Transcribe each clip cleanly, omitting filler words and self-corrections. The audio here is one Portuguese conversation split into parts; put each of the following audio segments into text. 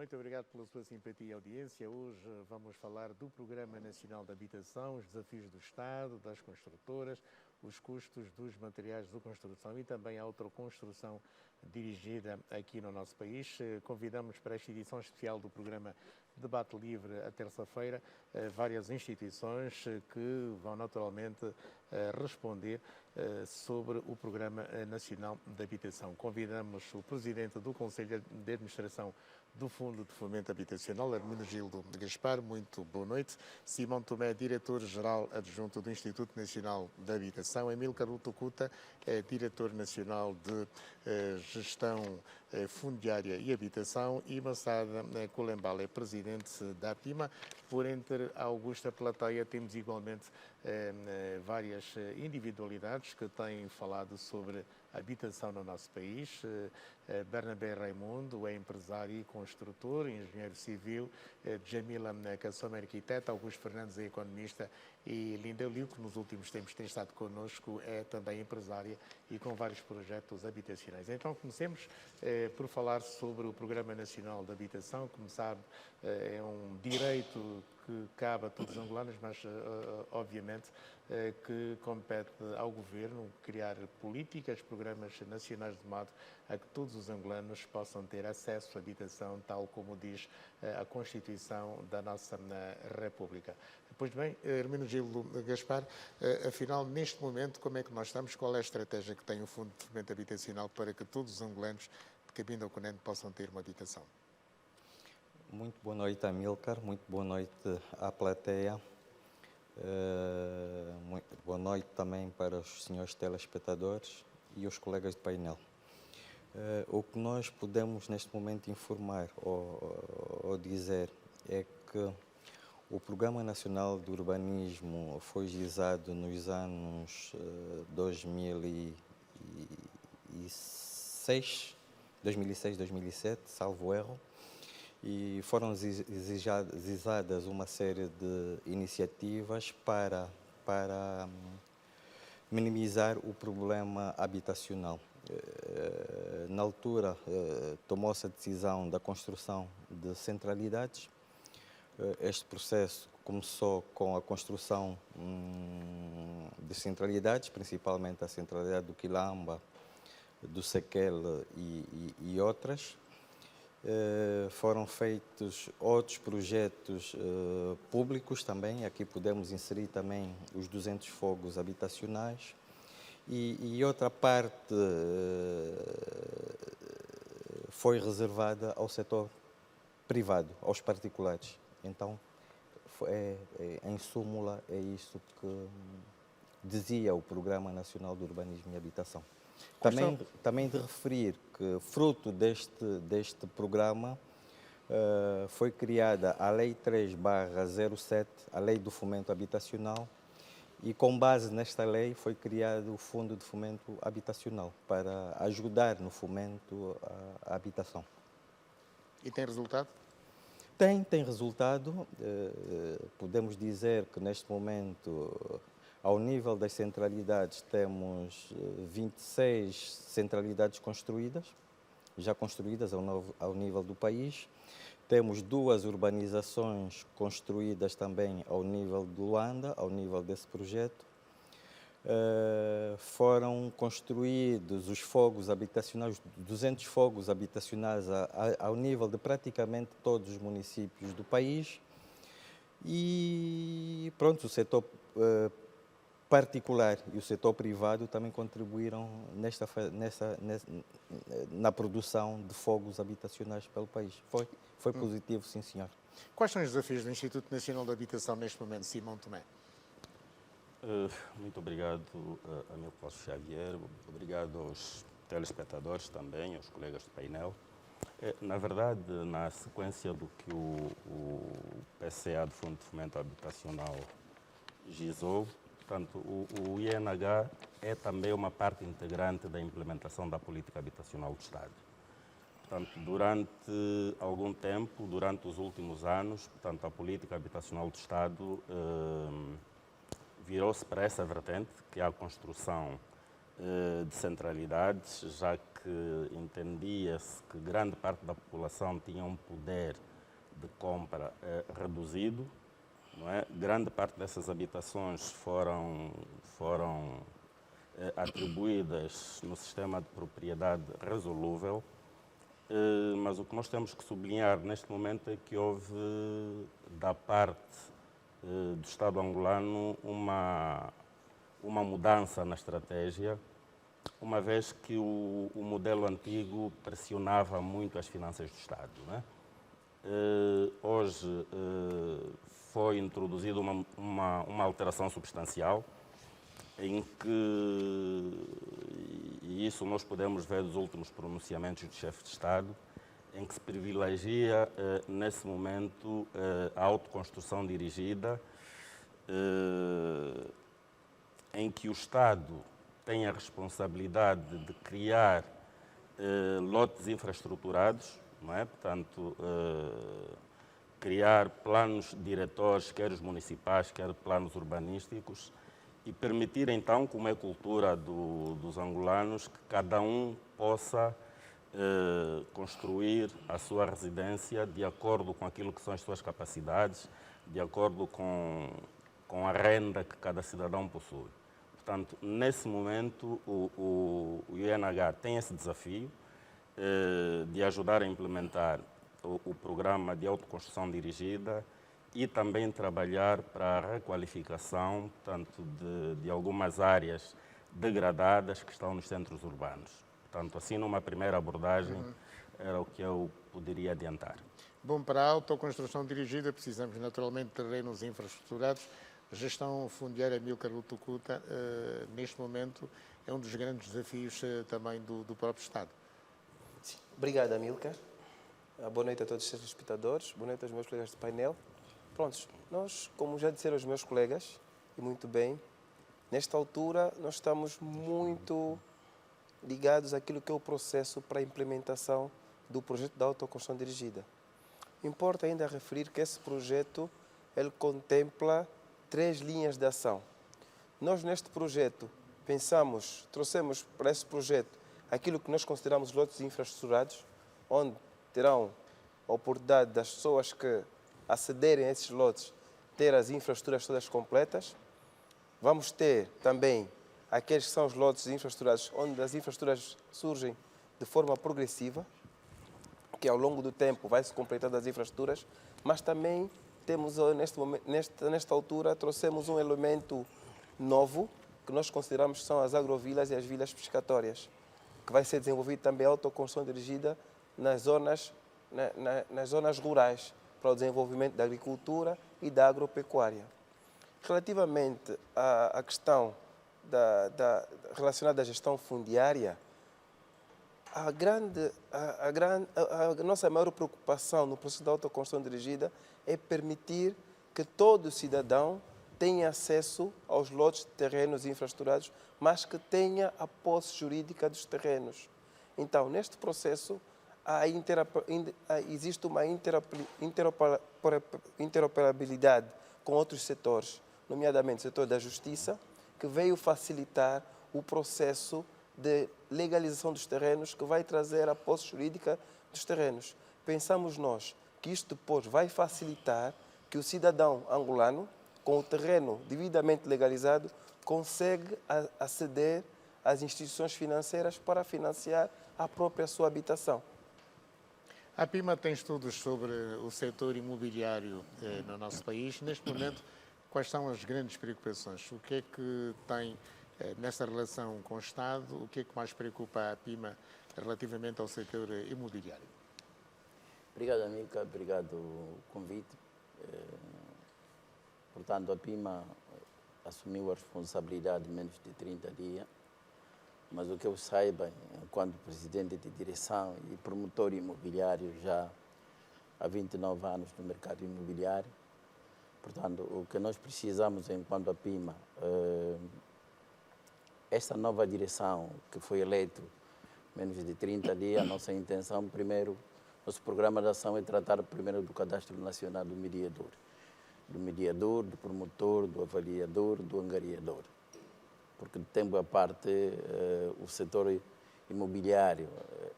noite, obrigado pela sua simpatia e audiência. Hoje vamos falar do Programa Nacional de Habitação, os desafios do Estado, das construtoras, os custos dos materiais de construção e também a autoconstrução dirigida aqui no nosso país. Convidamos para esta edição especial do programa Debate Livre, a terça-feira, várias instituições que vão naturalmente responder sobre o Programa Nacional de Habitação. Convidamos o Presidente do Conselho de Administração do Fundo de Fomento Habitacional, Hermenegildo Gaspar, muito boa noite. Simão Tomé, Diretor-Geral Adjunto do Instituto Nacional de Habitação. Amílcar Lutucuta, Diretor Nacional de Gestão Fundiária e Habitação. E Massada Colembal, é Presidente da APIMA. Por entre a augusta plateia temos igualmente várias individualidades que têm falado sobre habitação no nosso país. Bernabé Raimundo é empresário e construtor, engenheiro civil. Jamila Cassoma, arquiteta. Augusto Fernandes é economista. E Linda Liu, que nos últimos tempos tem estado connosco, é também empresária e com vários projetos habitacionais. Então comecemos por falar sobre o Programa Nacional de Habitação. Como sabe, é um direito que cabe a todos os angolanos, mas obviamente que compete ao Governo criar políticas, programas nacionais de modo a que todos os angolanos possam ter acesso à habitação, tal como diz a Constituição da nossa República. Pois bem, Hermenegildo Gaspar, afinal, neste momento, como é que nós estamos? Qual é a estratégia que tem o Fundo de Fomento Habitacional para que todos os angolanos de Cabinda ao Cunene possam ter uma habitação? Muito boa noite, Amílcar. Muito boa noite à plateia. Muito boa noite também para os senhores telespectadores e os colegas de painel. O que nós podemos neste momento informar ou dizer é que o Programa Nacional de Urbanismo foi gizado nos anos 2006, 2007, salvo erro, e foram zizadas uma série de iniciativas para minimizar o problema habitacional. Na altura, tomou-se a decisão da construção de centralidades. Este processo começou com a construção de centralidades, principalmente a centralidade do Quilamba, do Sequel e outras. Foram feitos outros projetos públicos também. Aqui podemos inserir também os 200 fogos habitacionais. E outra parte foi reservada ao setor privado, aos particulares. Então, em súmula, é isso que dizia o Programa Nacional de Urbanismo e Habitação. Também de referir que, fruto deste programa, foi criada a Lei 3/07, a Lei do Fomento Habitacional, e com base nesta lei foi criado o Fundo de Fomento Habitacional para ajudar no fomento à habitação. E tem resultado? Tem resultado. Podemos dizer que neste momento, ao nível das centralidades, temos 26 centralidades já construídas ao nível do país. Temos 2 urbanizações construídas também ao nível de Luanda, ao nível desse projeto. Foram construídos os fogos habitacionais, 200 fogos habitacionais ao nível de praticamente todos os municípios do país. E pronto, o setor particular e o setor privado também contribuíram na produção de fogos habitacionais pelo país. Foi positivo, sim, senhor. Quais são os desafios do Instituto Nacional de Habitação neste momento, Simão Tomé? Muito obrigado, Amílcar Xavier. Obrigado aos telespectadores também, aos colegas do painel. Na verdade, na sequência do que o PCA do Fundo de Fomento Habitacional gizou, portanto, o INH é também uma parte integrante da implementação da política habitacional do Estado. Portanto, durante algum tempo, durante os últimos anos, portanto, a política habitacional do Estado virou-se para essa vertente, que é a construção de centralidades, já que entendia-se que grande parte da população tinha um poder de compra reduzido, não é? Grande parte dessas habitações foram atribuídas no sistema de propriedade resolúvel, mas o que nós temos que sublinhar neste momento é que houve, da parte do Estado angolano, uma mudança na estratégia, uma vez que o modelo antigo pressionava muito as finanças do Estado, não é? Hoje foi introduzida uma alteração substancial, em que, e isso nós podemos ver dos últimos pronunciamentos do chefe de Estado, em que se privilegia, nesse momento, a autoconstrução dirigida, em que o Estado tem a responsabilidade de criar lotes infraestruturados, não é? Portanto, criar planos diretores, quer os municipais, quer planos urbanísticos, e permitir então, como é cultura dos angolanos, que cada um possa construir a sua residência de acordo com aquilo que são as suas capacidades, de acordo com a renda que cada cidadão possui. Portanto, nesse momento, o INH tem esse desafio de ajudar a implementar o programa de autoconstrução dirigida e também trabalhar para a requalificação, portanto, de algumas áreas degradadas que estão nos centros urbanos. Portanto, assim, numa primeira abordagem, era o que eu poderia adiantar. Bom, para a autoconstrução dirigida precisamos naturalmente de terrenos infraestruturados. A gestão fundiária Amílcar Lutucuta, neste momento, é um dos grandes desafios também do próprio Estado. Sim. Obrigado, Amílcar. Boa noite a todos os telespectadores, boa noite aos meus colegas de painel. Prontos, nós, como já disseram os meus colegas, e muito bem, nesta altura nós estamos muito ligados àquilo que é o processo para a implementação do projeto da autoconstrução dirigida. Importa ainda referir que esse projeto ele contempla 3 linhas de ação. Nós, neste projeto, trouxemos para esse projeto aquilo que nós consideramos lotes infraestruturados, onde terão a oportunidade das pessoas que acederem a esses lotes ter as infraestruturas todas completas. Vamos ter também aqueles que são os lotes infraestruturados, onde as infraestruturas surgem de forma progressiva, que ao longo do tempo vai se completando as infraestruturas, mas também temos, nesta altura, trouxemos um elemento novo, que nós consideramos que são as agrovilas e as vilas pescatórias, que vai ser desenvolvido também a autoconstrução dirigida nas zonas rurais, para o desenvolvimento da agricultura e da agropecuária. Relativamente à questão relacionada à gestão fundiária, a nossa maior preocupação no processo da autoconstrução dirigida é permitir que todo cidadão tenha acesso aos lotes de terrenos infraestruturados, mas que tenha a posse jurídica dos terrenos. Então, neste processo, existe uma interoperabilidade com outros setores, nomeadamente o setor da justiça, que veio facilitar o processo de legalização dos terrenos, que vai trazer a posse jurídica dos terrenos. Pensamos nós que isto depois vai facilitar que o cidadão angolano, com o terreno devidamente legalizado, consegue aceder às instituições financeiras para financiar a própria sua habitação. A APIMA tem estudos sobre o setor imobiliário no nosso país. Neste momento, quais são as grandes preocupações? O que é que tem nessa relação com o Estado? O que é que mais preocupa a APIMA relativamente ao setor imobiliário? Obrigado, Amílcar. Obrigado pelo convite. Portanto, a APIMA assumiu a responsabilidade de menos de 30 dias. Mas o que eu saiba, enquanto presidente de direção e promotor imobiliário já há 29 anos no mercado imobiliário, portanto, o que nós precisamos enquanto APIMA, esta nova direção que foi eleita menos de 30 dias, a nossa intenção, primeiro, nosso programa de ação é tratar primeiro do Cadastro Nacional do Mediador, do promotor, do avaliador, do angariador. porque de tempo à parte o setor imobiliário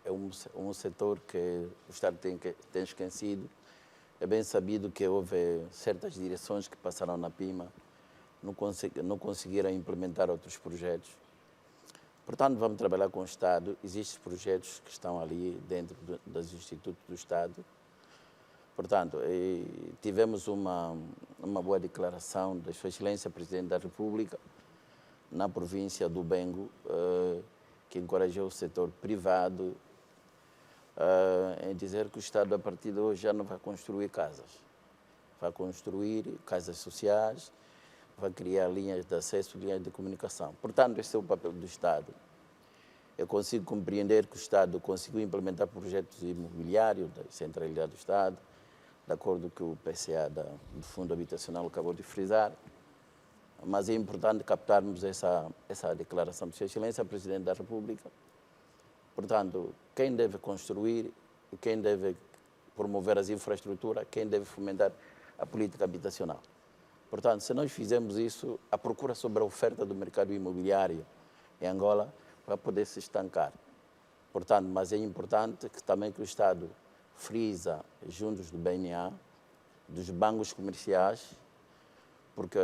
é um setor que o Estado tem esquecido. É bem sabido que houve certas direções que passaram na PIMA, não conseguiram implementar outros projetos. Portanto, vamos trabalhar com o Estado. Existem projetos que estão ali dentro dos institutos do Estado. Portanto, tivemos uma boa declaração da Sua Excelência Presidente da República na província do Bengo, que encorajou o setor privado em dizer que o Estado, a partir de hoje, já não vai construir casas. Vai construir casas sociais, vai criar linhas de acesso, linhas de comunicação. Portanto, esse é o papel do Estado. Eu consigo compreender que o Estado conseguiu implementar projetos imobiliários da centralidade do Estado, de acordo com o PCA do Fundo Habitacional acabou de frisar, mas é importante captarmos essa declaração de Sua Excelência Presidente da República. Portanto, quem deve construir, quem deve promover as infraestruturas, quem deve fomentar a política habitacional. Portanto, se nós fizermos isso, a procura sobre a oferta do mercado imobiliário em Angola vai poder se estancar. Portanto, mas é importante também que o Estado frisa, juntos do BNA, dos bancos comerciais, porque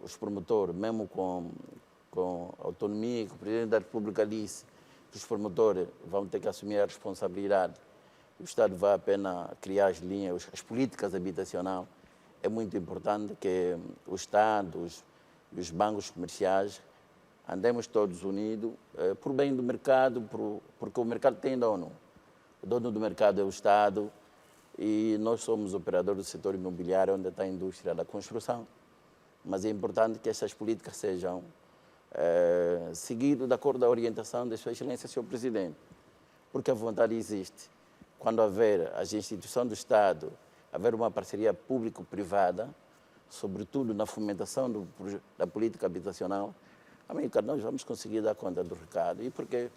os promotores, mesmo com autonomia, que o Presidente da República disse que os promotores vão ter que assumir a responsabilidade, o Estado vai apenas criar as linhas, as políticas habitacionais. É muito importante que o Estado e os bancos comerciais andemos todos unidos por bem do mercado, porque o mercado tem dono. O dono do mercado é o Estado e nós somos operadores do setor imobiliário, onde está a indústria da construção. Mas é importante que essas políticas sejam seguidas de acordo com a orientação de Sua Excelência, Sr. Presidente, porque a vontade existe. Quando houver as instituições do Estado, haver uma parceria público-privada, sobretudo na fomentação da política habitacional, nós vamos conseguir dar conta do recado. E porque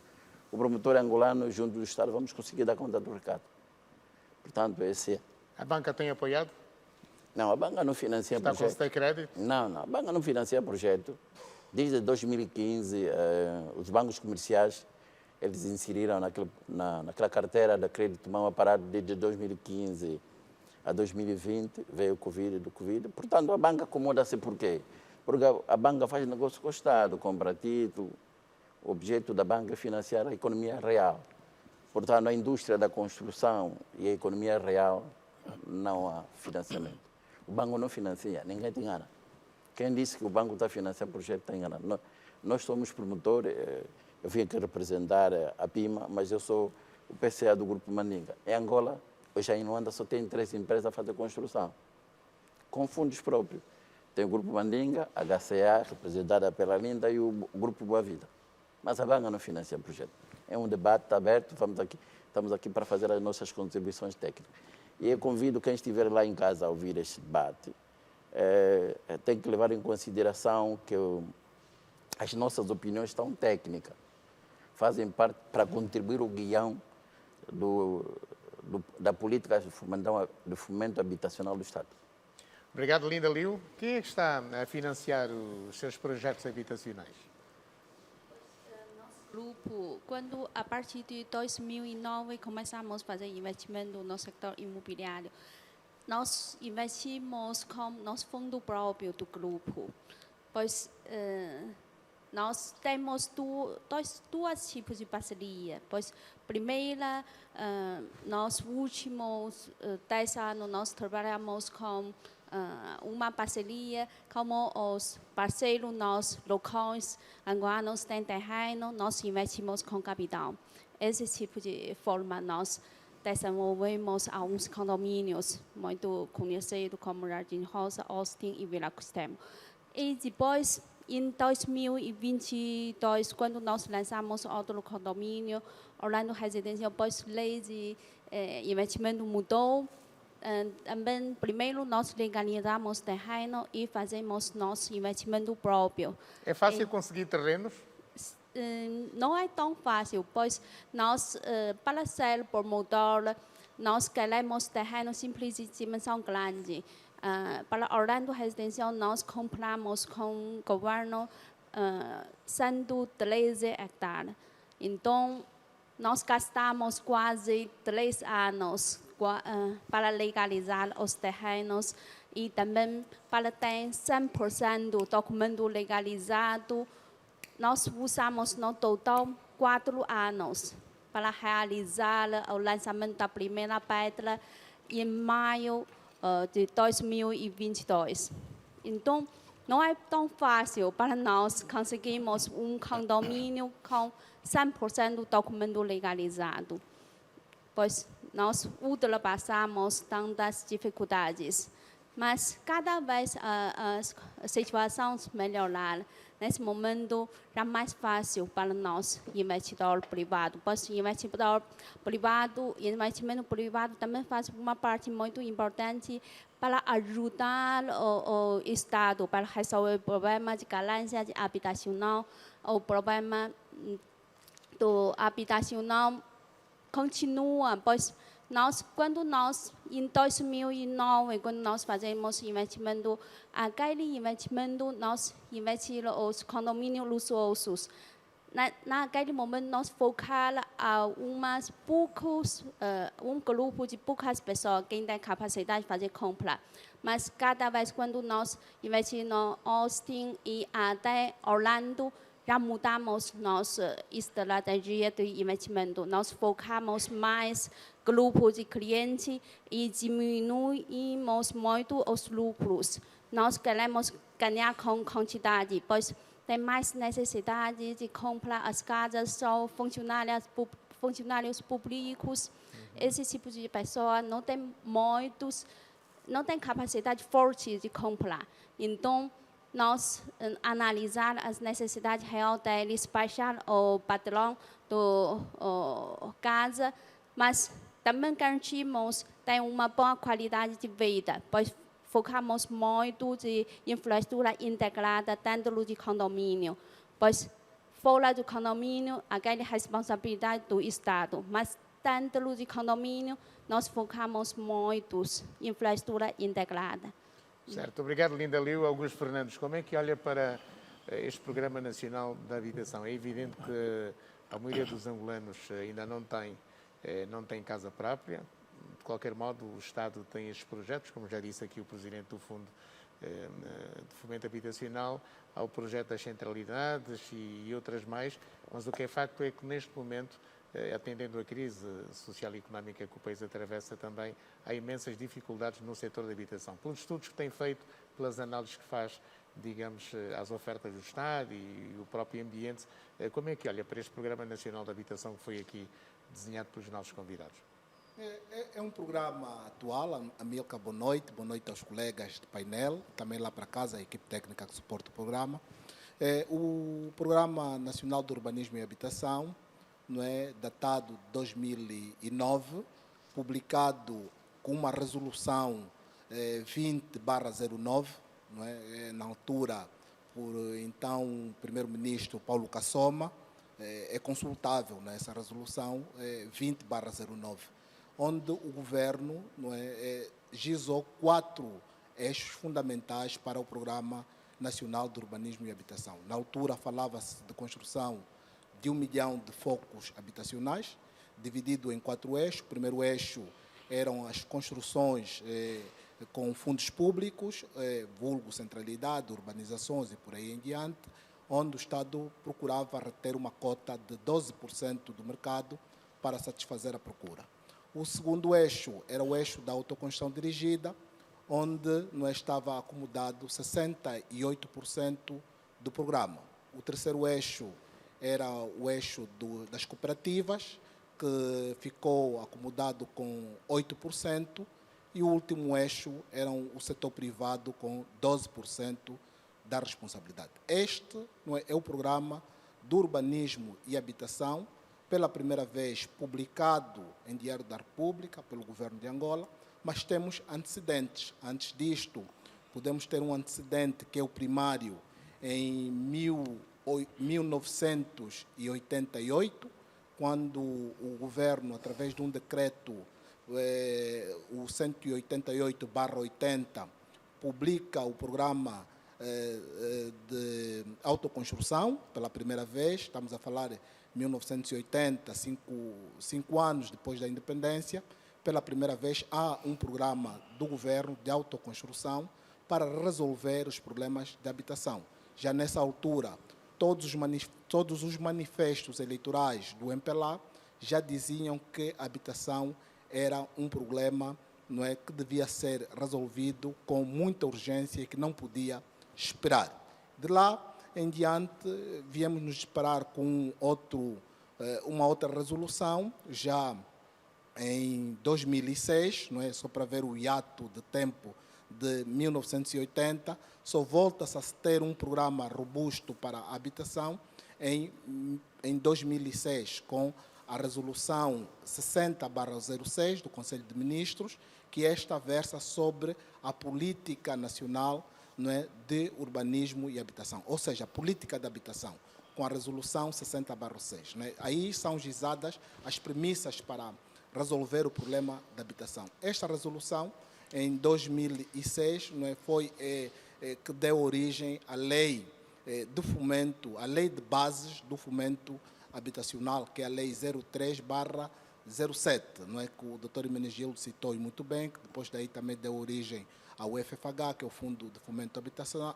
o promotor angolano, junto do Estado, vamos conseguir dar conta do recado. Portanto, esse é. A banca tem apoiado? Não, a banca não financia Está projeto. a conceder crédito? Não, a banca não financia projeto. Desde 2015, os bancos comerciais, eles inseriram naquela carteira de crédito mão a parado desde 2015 a 2020, veio o Covid. Portanto, a banca acomoda-se por quê? Porque a banca faz negócio com o Estado, compra título. O objeto da banca é financiar a economia real. Portanto, a indústria da construção e a economia real não há financiamento. O banco não financia, ninguém te engana. Quem disse que o banco está financiando o projeto está enganado. Nós somos promotores, eu vim aqui representar a PIMA, mas eu sou o PCA do Grupo Mandinga. Em Angola, hoje em Luanda só tem 3 empresas a fazer construção, com fundos próprios. Tem o Grupo Mandinga, a HCA, representada pela Linda, e o Grupo Boa Vida. Mas a banca não financia o projeto. É um debate aberto, estamos aqui para fazer as nossas contribuições técnicas. E eu convido quem estiver lá em casa a ouvir este debate, tem que levar em consideração que as nossas opiniões estão técnicas, fazem parte para contribuir o guião da política de fomento habitacional do Estado. Obrigado, Linda Liu. Quem é que está a financiar os seus projetos habitacionais? Grupo, quando a partir de 2009 começamos a fazer investimento no setor imobiliário, nós investimos com nosso fundo próprio do grupo, pois nós temos dois tipos de parceria. Pois, primeira, nos últimos 10 anos, nós trabalhamos com uma parceria como os parceiros nossos locais angolanos têm terreno, nós investimos com capital. Esse tipo de forma nós desenvolvemos alguns condomínios muito conhecidos como Jardim Rosa, Austin e Vila Costemo. E depois, em 2022, quando nós lançamos outro condomínio, Orlando Residencial, pois a lei de investimento mudou. Também, primeiro, nós legalizamos terreno e fazemos nosso investimento próprio. É fácil conseguir terrenos? Não é tão fácil, pois nós, para ser promotor, nós queremos terreno simples de dimensão grande. Para Orlando Residencial, nós compramos com o governo 113 hectares. Então, nós gastamos quase 3 anos para legalizar os terrenos e também para ter 100% do documento legalizado. Nós usamos no total 4 anos para realizar o lançamento da primeira pedra em maio de 2022. Então, não é tão fácil para nós conseguirmos condomínio com 100% do documento legalizado, pois nós ultrapassamos tantas dificuldades. Mas cada vez a situação melhorar. Nesse momento, é mais fácil para nós, investidor privado, pois investimento privado também faz uma parte muito importante para ajudar o Estado para resolver o problema de carência habitacional, o problema do habitacional continua, pois quando nós, em 2009, quando nós fazemos investimento, aquele investimento, nós investimos os condomínios luxuosos. Naquele momento, nós focamos a um grupo de poucas pessoas que têm capacidade de fazer compra. Mas cada vez quando nós investimos no Austin e até Orlando, já mudamos nossa estratégia de investimento. Nós focamos mais grupos de clientes e diminuímos muito os lucros. Nós queremos ganhar com quantidade, pois tem mais necessidade de comprar as casas, são funcionários públicos. Esse tipo de pessoa não tem capacidade forte de comprar. Então, nós analisar as necessidades reais deles, baixar o padrão da casa, mas também garantimos ter uma boa qualidade de vida, pois focamos muito de infraestrutura integrada dentro do condomínio, pois fora do condomínio, aquela responsabilidade do Estado, mas dentro do condomínio, nós focamos muito em infraestrutura integrada. Certo, obrigado, Linda Liu. Augusto Fernandes, como é que olha para este Programa Nacional da Habitação? É evidente que a maioria dos angolanos ainda não tem casa própria. De qualquer modo, o Estado tem estes projetos, como já disse aqui o Presidente do Fundo de Fomento Habitacional, há o projeto das centralidades e outras mais, mas o que é facto é que neste momento, atendendo a crise social e económica que o país atravessa também, há imensas dificuldades no setor da habitação. Pelos estudos que tem feito, pelas análises que faz, digamos, às ofertas do Estado e o próprio ambiente, como é que olha para este Programa Nacional de Habitação que foi aqui desenhado pelos nossos convidados? É um programa atual. Amilcar, boa noite aos colegas de painel, também lá para casa, a equipe técnica que suporta o programa. O Programa Nacional de Urbanismo e Habitação, não é, datado de 2009, publicado com uma resolução 20/09, não é, na altura por então Primeiro-Ministro Paulo Kassoma, é consultável nessa resolução 20/09, onde o governo, não é, gizou 4 eixos fundamentais para o Programa Nacional de Urbanismo e Habitação. Na altura falava-se de construção de 1 milhão de focos habitacionais, dividido em 4 eixos. O primeiro eixo eram as construções com fundos públicos, vulgo centralidade, urbanizações e por aí em diante, onde o Estado procurava reter uma cota de 12% do mercado para satisfazer a procura. O segundo eixo era o eixo da autoconstrução dirigida, onde não estava acomodado 68% do programa. O terceiro eixo era o eixo das cooperativas, que ficou acomodado com 8%, e o último eixo era o setor privado com 12% da responsabilidade. Este é o Programa do Urbanismo e Habitação, pela primeira vez publicado em Diário da República pelo Governo de Angola, mas temos antecedentes. Antes disto, podemos ter um antecedente que é o primário em 1988, quando o governo, através de um decreto, o 188/80, publica o Programa de autoconstrução, pela primeira vez, estamos a falar de 1980, 5 anos depois da independência, pela primeira vez há um programa do governo de autoconstrução para resolver os problemas de habitação. Já nessa altura, todos os manifestos eleitorais do MPLA já diziam que a habitação era um problema, não é, que devia ser resolvido com muita urgência e que não podia esperar. De lá em diante, viemos nos deparar com uma outra resolução, já em 2006, não é, só para ver o hiato de tempo de 1980, só volta-se a ter um programa robusto para a habitação em 2006, com a resolução 60/06 do Conselho de Ministros, que esta versa sobre a política nacional, não é, de urbanismo e habitação, ou seja, a política de habitação, com a resolução 60/6. Não é? Aí são gizadas as premissas para resolver o problema da habitação. Esta resolução, em 2006, não é, foi que deu origem à lei do fomento, à lei de bases do fomento habitacional, que é a lei 03/07, não é, que o Dr. Menegildo citou muito bem, que depois daí também deu origem ao FFH, que é o Fundo de Fomento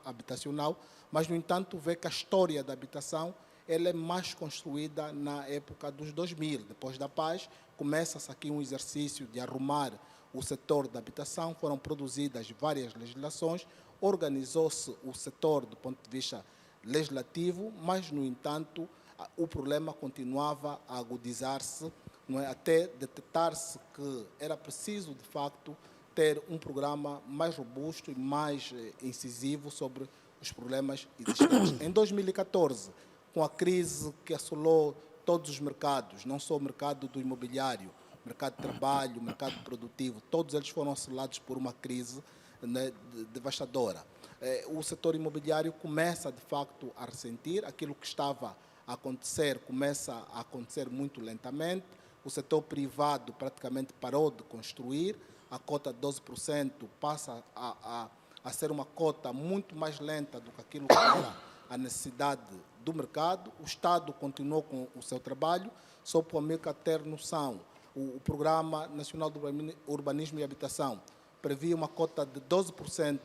Habitacional, mas, no entanto, vê que a história da habitação ela é mais construída na época dos 2000. Depois da paz, começa-se aqui um exercício de arrumar o setor da habitação, foram produzidas várias legislações, organizou-se o setor do ponto de vista legislativo, mas, no entanto, o problema continuava a agudizar-se, não é? Até detectar-se que era preciso, de facto, ter um programa mais robusto e mais incisivo sobre os problemas existentes. Em 2014, com a crise que assolou todos os mercados, não só o mercado do imobiliário, mercado de trabalho, mercado produtivo, todos eles foram assolados por uma crise, né, devastadora. O setor imobiliário começa, de facto, a ressentir aquilo que estava a acontecer, começa a acontecer muito lentamente. O setor privado praticamente parou de construir, a cota de 12% passa a ser uma cota muito mais lenta do que aquilo que era a necessidade do mercado. O Estado continuou com o seu trabalho, só para o Amilcar ter noção. O Programa Nacional de Urbanismo e Habitação previa uma cota de 12%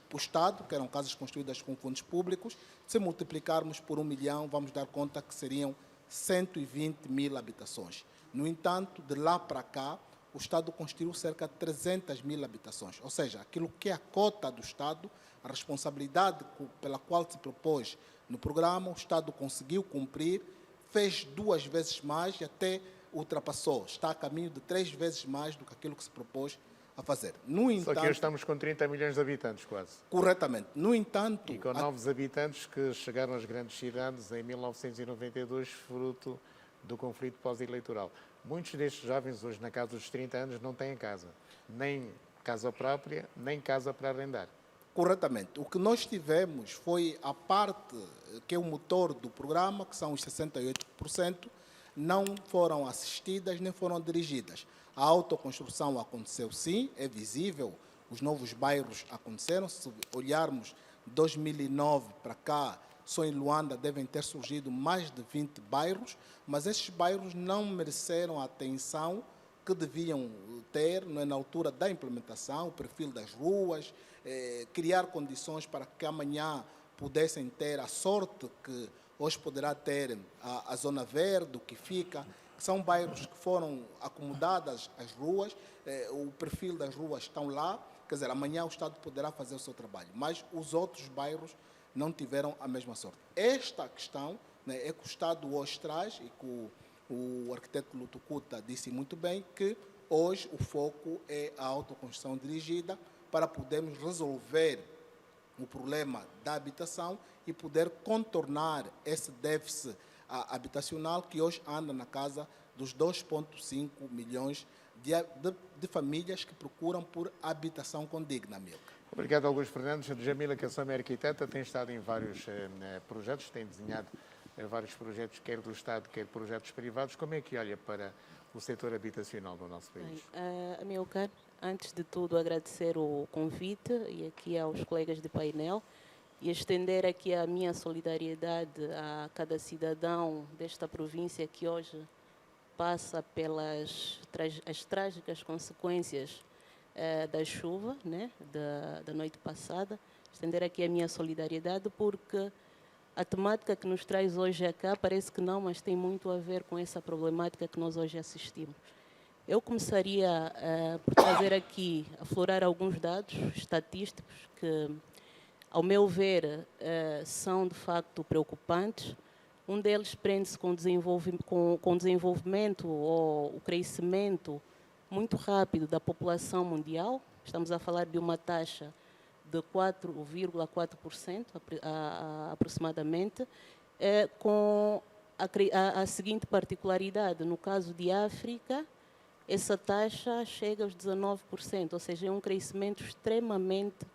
para o Estado, que eram casas construídas com fundos públicos. Se multiplicarmos por 1 milhão, vamos dar conta que seriam 120 mil habitações. No entanto, de lá para cá, o Estado construiu cerca de 300 mil habitações. Ou seja, aquilo que é a cota do Estado, a responsabilidade pela qual se propôs no programa, o Estado conseguiu cumprir, fez 2 vezes mais e até ultrapassou. Está a caminho de 3 vezes mais do que aquilo que se propôs a fazer. No entanto, só que hoje estamos com 30 milhões de habitantes, quase. Corretamente. No entanto... E com novos habitantes que chegaram às grandes cidades em 1992, fruto do conflito pós-eleitoral. Muitos destes jovens, hoje na casa dos 30 anos, não têm casa. Nem casa própria, nem casa para arrendar. Corretamente. O que nós tivemos foi a parte que é o motor do programa, que são os 68%, não foram assistidas nem foram dirigidas. A autoconstrução aconteceu sim, é visível, os novos bairros aconteceram. Se olharmos 2009 para cá, só em Luanda devem ter surgido mais de 20 bairros, mas esses bairros não mereceram a atenção que deviam ter, não é, na altura da implementação, o perfil das ruas, criar condições para que amanhã pudessem ter a sorte que hoje poderá ter a Zona Verde, o que fica. São bairros que foram acomodadas as ruas, o perfil das ruas estão lá, quer dizer, amanhã o Estado poderá fazer o seu trabalho, mas os outros bairros não tiveram a mesma sorte. Esta questão, né, é que o Estado hoje traz, e que o arquiteto Lutucuta disse muito bem, que hoje o foco é a autoconstrução dirigida para podermos resolver o problema da habitação e poder contornar esse déficit habitacional que hoje anda na casa dos 2,5 milhões de famílias que procuram por habitação condigna, Milka. Obrigado, Augusto Fernandes. Jamila Kassam é arquiteta, tem estado em vários projetos, tem desenhado vários projetos, quer do Estado, quer projetos privados. Como é que olha para o setor habitacional do nosso país? Amilcar, antes de tudo agradecer o convite e aqui aos colegas de painel e estender aqui a minha solidariedade a cada cidadão desta província que hoje passa pelas as trágicas consequências da chuva, né, da noite passada. Estender aqui a minha solidariedade porque a temática que nos traz hoje cá parece que não, mas tem muito a ver com essa problemática que nós hoje assistimos. Eu começaria por trazer aqui, aflorar alguns dados estatísticos que, ao meu ver, são de facto preocupantes. Um deles prende-se com o desenvolvimento ou o crescimento muito rápido da população mundial. Estamos a falar de uma taxa de 4,4% aproximadamente, com a seguinte particularidade: no caso de África, essa taxa chega aos 19%, ou seja, é um crescimento extremamente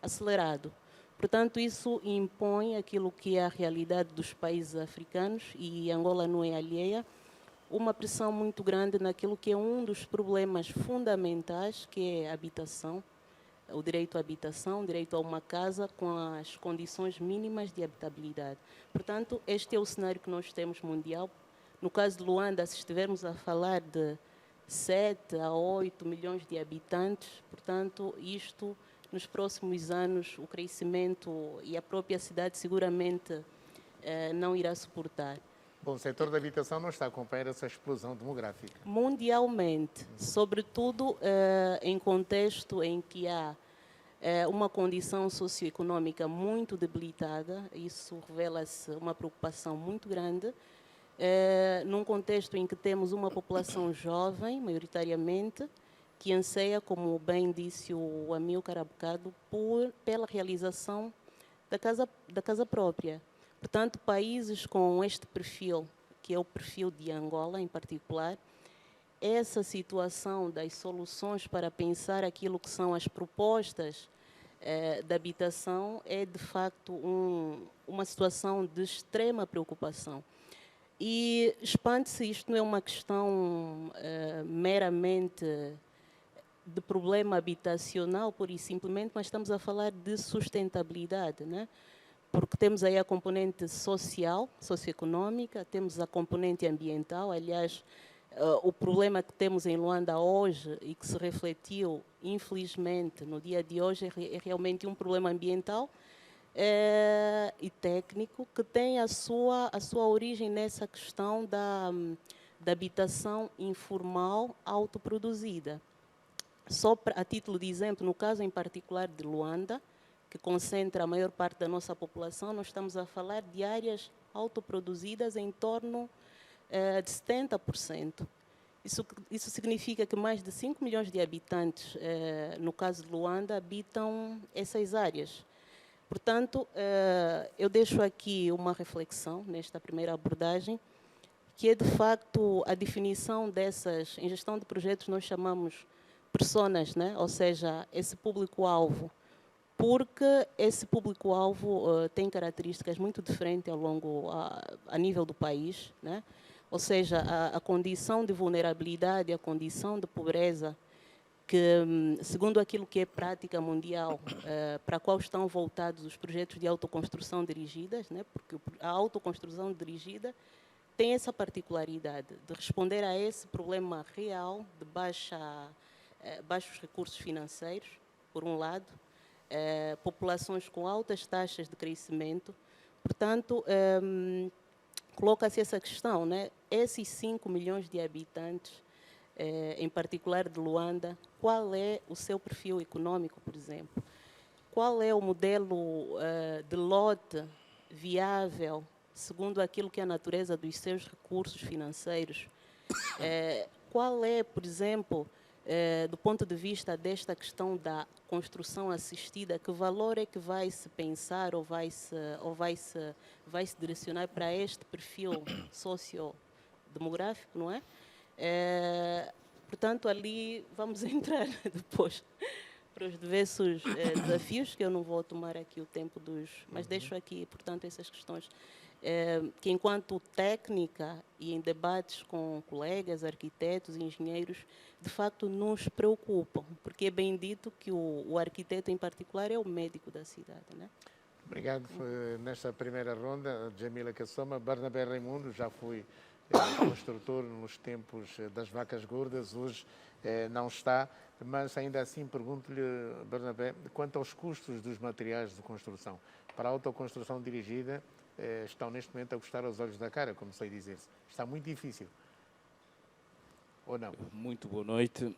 acelerado. Portanto, isso impõe aquilo que é a realidade dos países africanos, e Angola não é alheia, uma pressão muito grande naquilo que é um dos problemas fundamentais, que é a habitação, o direito à habitação, o direito a uma casa com as condições mínimas de habitabilidade. Portanto, este é o cenário que nós temos mundial. No caso de Luanda, se estivermos a falar de 7 a 8 milhões de habitantes, portanto, isto, nos próximos anos, o crescimento e a própria cidade seguramente não irá suportar. Bom, o setor da habitação não está a acompanhar essa explosão demográfica. Mundialmente, sobretudo em contexto em que há uma condição socioeconômica muito debilitada, isso revela-se uma preocupação muito grande, num contexto em que temos uma população jovem, maioritariamente, que anseia, como bem disse o Amilcar há bocado, pela realização da casa própria. Portanto, países com este perfil, que é o perfil de Angola em particular, essa situação das soluções para pensar aquilo que são as propostas de habitação é, de facto, uma situação de extrema preocupação. E expande-se, isto não é uma questão meramente de problema habitacional, pura e simplesmente, mas estamos a falar de sustentabilidade, né? Porque temos aí a componente social, socioeconômica, temos a componente ambiental. Aliás, o problema que temos em Luanda hoje e que se refletiu, infelizmente, no dia de hoje, é realmente um problema ambiental e técnico que tem a sua origem nessa questão da habitação informal autoproduzida. Só a título de exemplo, no caso em particular de Luanda, que concentra a maior parte da nossa população, nós estamos a falar de áreas autoproduzidas em torno de 70%. Isso significa que mais de 5 milhões de habitantes, no caso de Luanda, habitam essas áreas. Portanto, eu deixo aqui uma reflexão nesta primeira abordagem, que é de facto a definição dessas, em gestão de projetos nós chamamos personas, né? Ou seja, esse público-alvo, porque esse público-alvo tem características muito diferentes a nível do país, né? Ou seja, a condição de vulnerabilidade, a condição de pobreza, que, segundo aquilo que é prática mundial, para a qual estão voltados os projetos de autoconstrução dirigidas, né? Porque a autoconstrução dirigida tem essa particularidade de responder a esse problema real de baixos recursos financeiros, por um lado, populações com altas taxas de crescimento. Portanto, coloca-se essa questão, né? Esses 5 milhões de habitantes, em particular de Luanda, qual é o seu perfil econômico, por exemplo? Qual é o modelo de lote viável, segundo aquilo que é a natureza dos seus recursos financeiros? Qual é, por exemplo, do ponto de vista desta questão da construção assistida, que valor é que vai se pensar ou vai se direcionar para este perfil sociodemográfico, não é? Portanto, ali vamos entrar depois para os diversos desafios, que eu não vou tomar aqui o tempo mas deixo aqui, portanto, essas questões que, enquanto técnica e em debates com colegas, arquitetos, engenheiros, de facto nos preocupam, porque é bem dito que o arquiteto em particular é o médico da cidade, né? Obrigado. Nesta primeira ronda, Jamila Kassoma. Barnabé Raimundo, já fui construtor nos tempos das vacas gordas, hoje não está, mas ainda assim pergunto-lhe, Barnabé, quanto aos custos dos materiais de construção. Para a autoconstrução dirigida, estão neste momento a custar aos olhos da cara, como sei dizer-se. Está muito difícil. Ou não? Muito boa noite.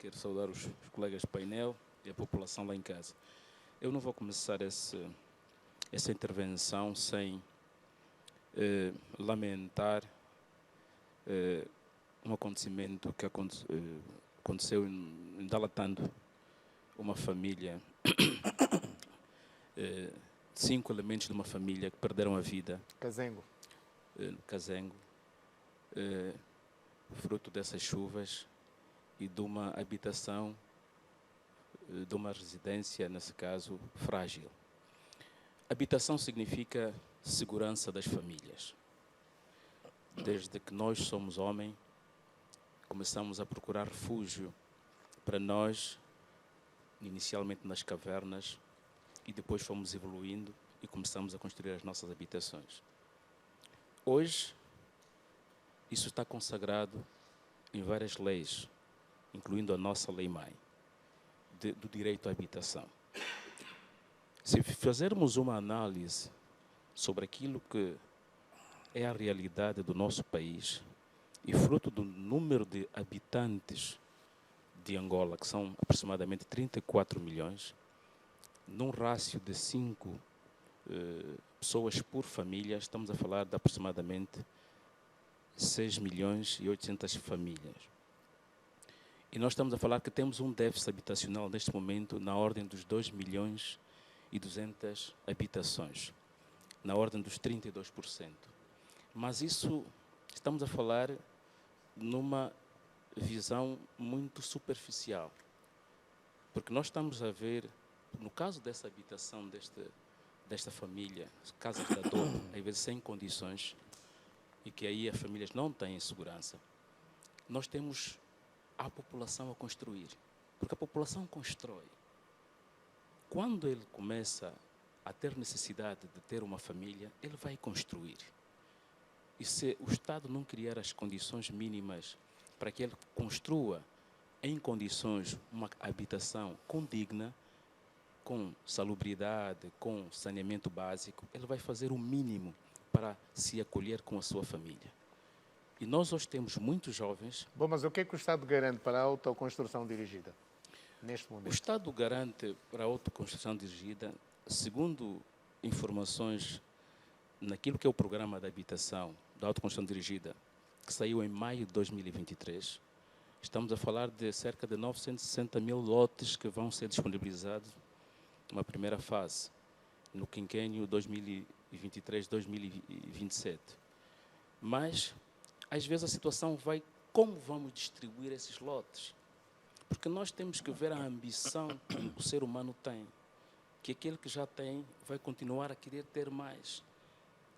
Quero saudar os colegas de painel e a população lá em casa. Eu não vou começar essa intervenção sem lamentar um acontecimento que aconteceu em Dalatando, uma família, 5 elementos de uma família que perderam a vida. Cazengo. Cazengo, fruto dessas chuvas e de uma habitação, de uma residência, nesse caso, frágil. Habitação significa segurança das famílias. Desde que nós somos homens, começamos a procurar refúgio para nós, inicialmente nas cavernas, e depois fomos evoluindo e começamos a construir as nossas habitações. Hoje, isso está consagrado em várias leis, incluindo a nossa lei-mãe, do direito à habitação. Se fizermos uma análise sobre aquilo que é a realidade do nosso país e fruto do número de habitantes de Angola, que são aproximadamente 34 milhões, num rácio de 5 pessoas por família, estamos a falar de aproximadamente 6 milhões e 800 famílias. E nós estamos a falar que temos um déficit habitacional neste momento na ordem dos 2 milhões e 200 habitações, na ordem dos 32%. Mas isso, estamos a falar numa visão muito superficial, porque nós estamos a ver, no caso dessa habitação, desta família, casas de adobo, às vezes sem condições, e que aí as famílias não têm segurança, nós temos a população a construir, porque a população constrói. Quando ele começa a ter necessidade de ter uma família, ele vai construir. E se o Estado não criar as condições mínimas para que ele construa em condições uma habitação condigna, com salubridade, com saneamento básico, ele vai fazer o mínimo para se acolher com a sua família. E nós hoje temos muitos jovens... Bom, mas o que é que o Estado garante para a autoconstrução dirigida, neste momento? O Estado garante para a autoconstrução dirigida, segundo informações naquilo que é o programa de habitação da autoconstrução dirigida, que saiu em maio de 2023, estamos a falar de cerca de 960 mil lotes que vão ser disponibilizados numa primeira fase, no quinquênio 2023-2027. Mas, às vezes, a situação vai como vamos distribuir esses lotes. Porque nós temos que ver a ambição que o ser humano tem, que aquele que já tem vai continuar a querer ter mais.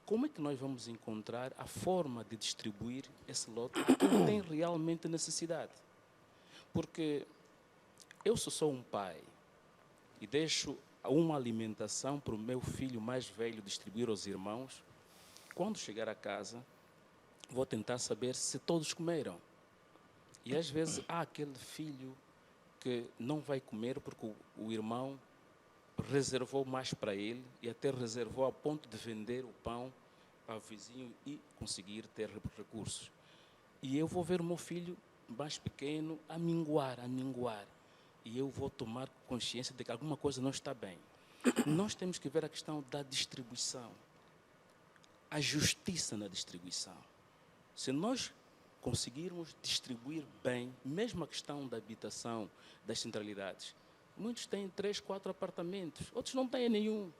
Como é que nós vamos encontrar a forma de distribuir esse lote a quem tem realmente necessidade? Porque eu sou um pai e deixo uma alimentação para o meu filho mais velho distribuir aos irmãos. Quando chegar a casa, vou tentar saber se todos comeram. E às vezes há aquele filho que não vai comer porque o irmão reservou mais para ele e até reservou a ponto de vender o pão para o vizinho e conseguir ter recursos. E eu vou ver o meu filho mais pequeno a minguar. E eu vou tomar consciência de que alguma coisa não está bem. Nós temos que ver a questão da distribuição, a justiça na distribuição. Se nós conseguirmos distribuir bem, mesmo a questão da habitação, das centralidades, muitos têm 3, 4 apartamentos, outros não têm nenhum.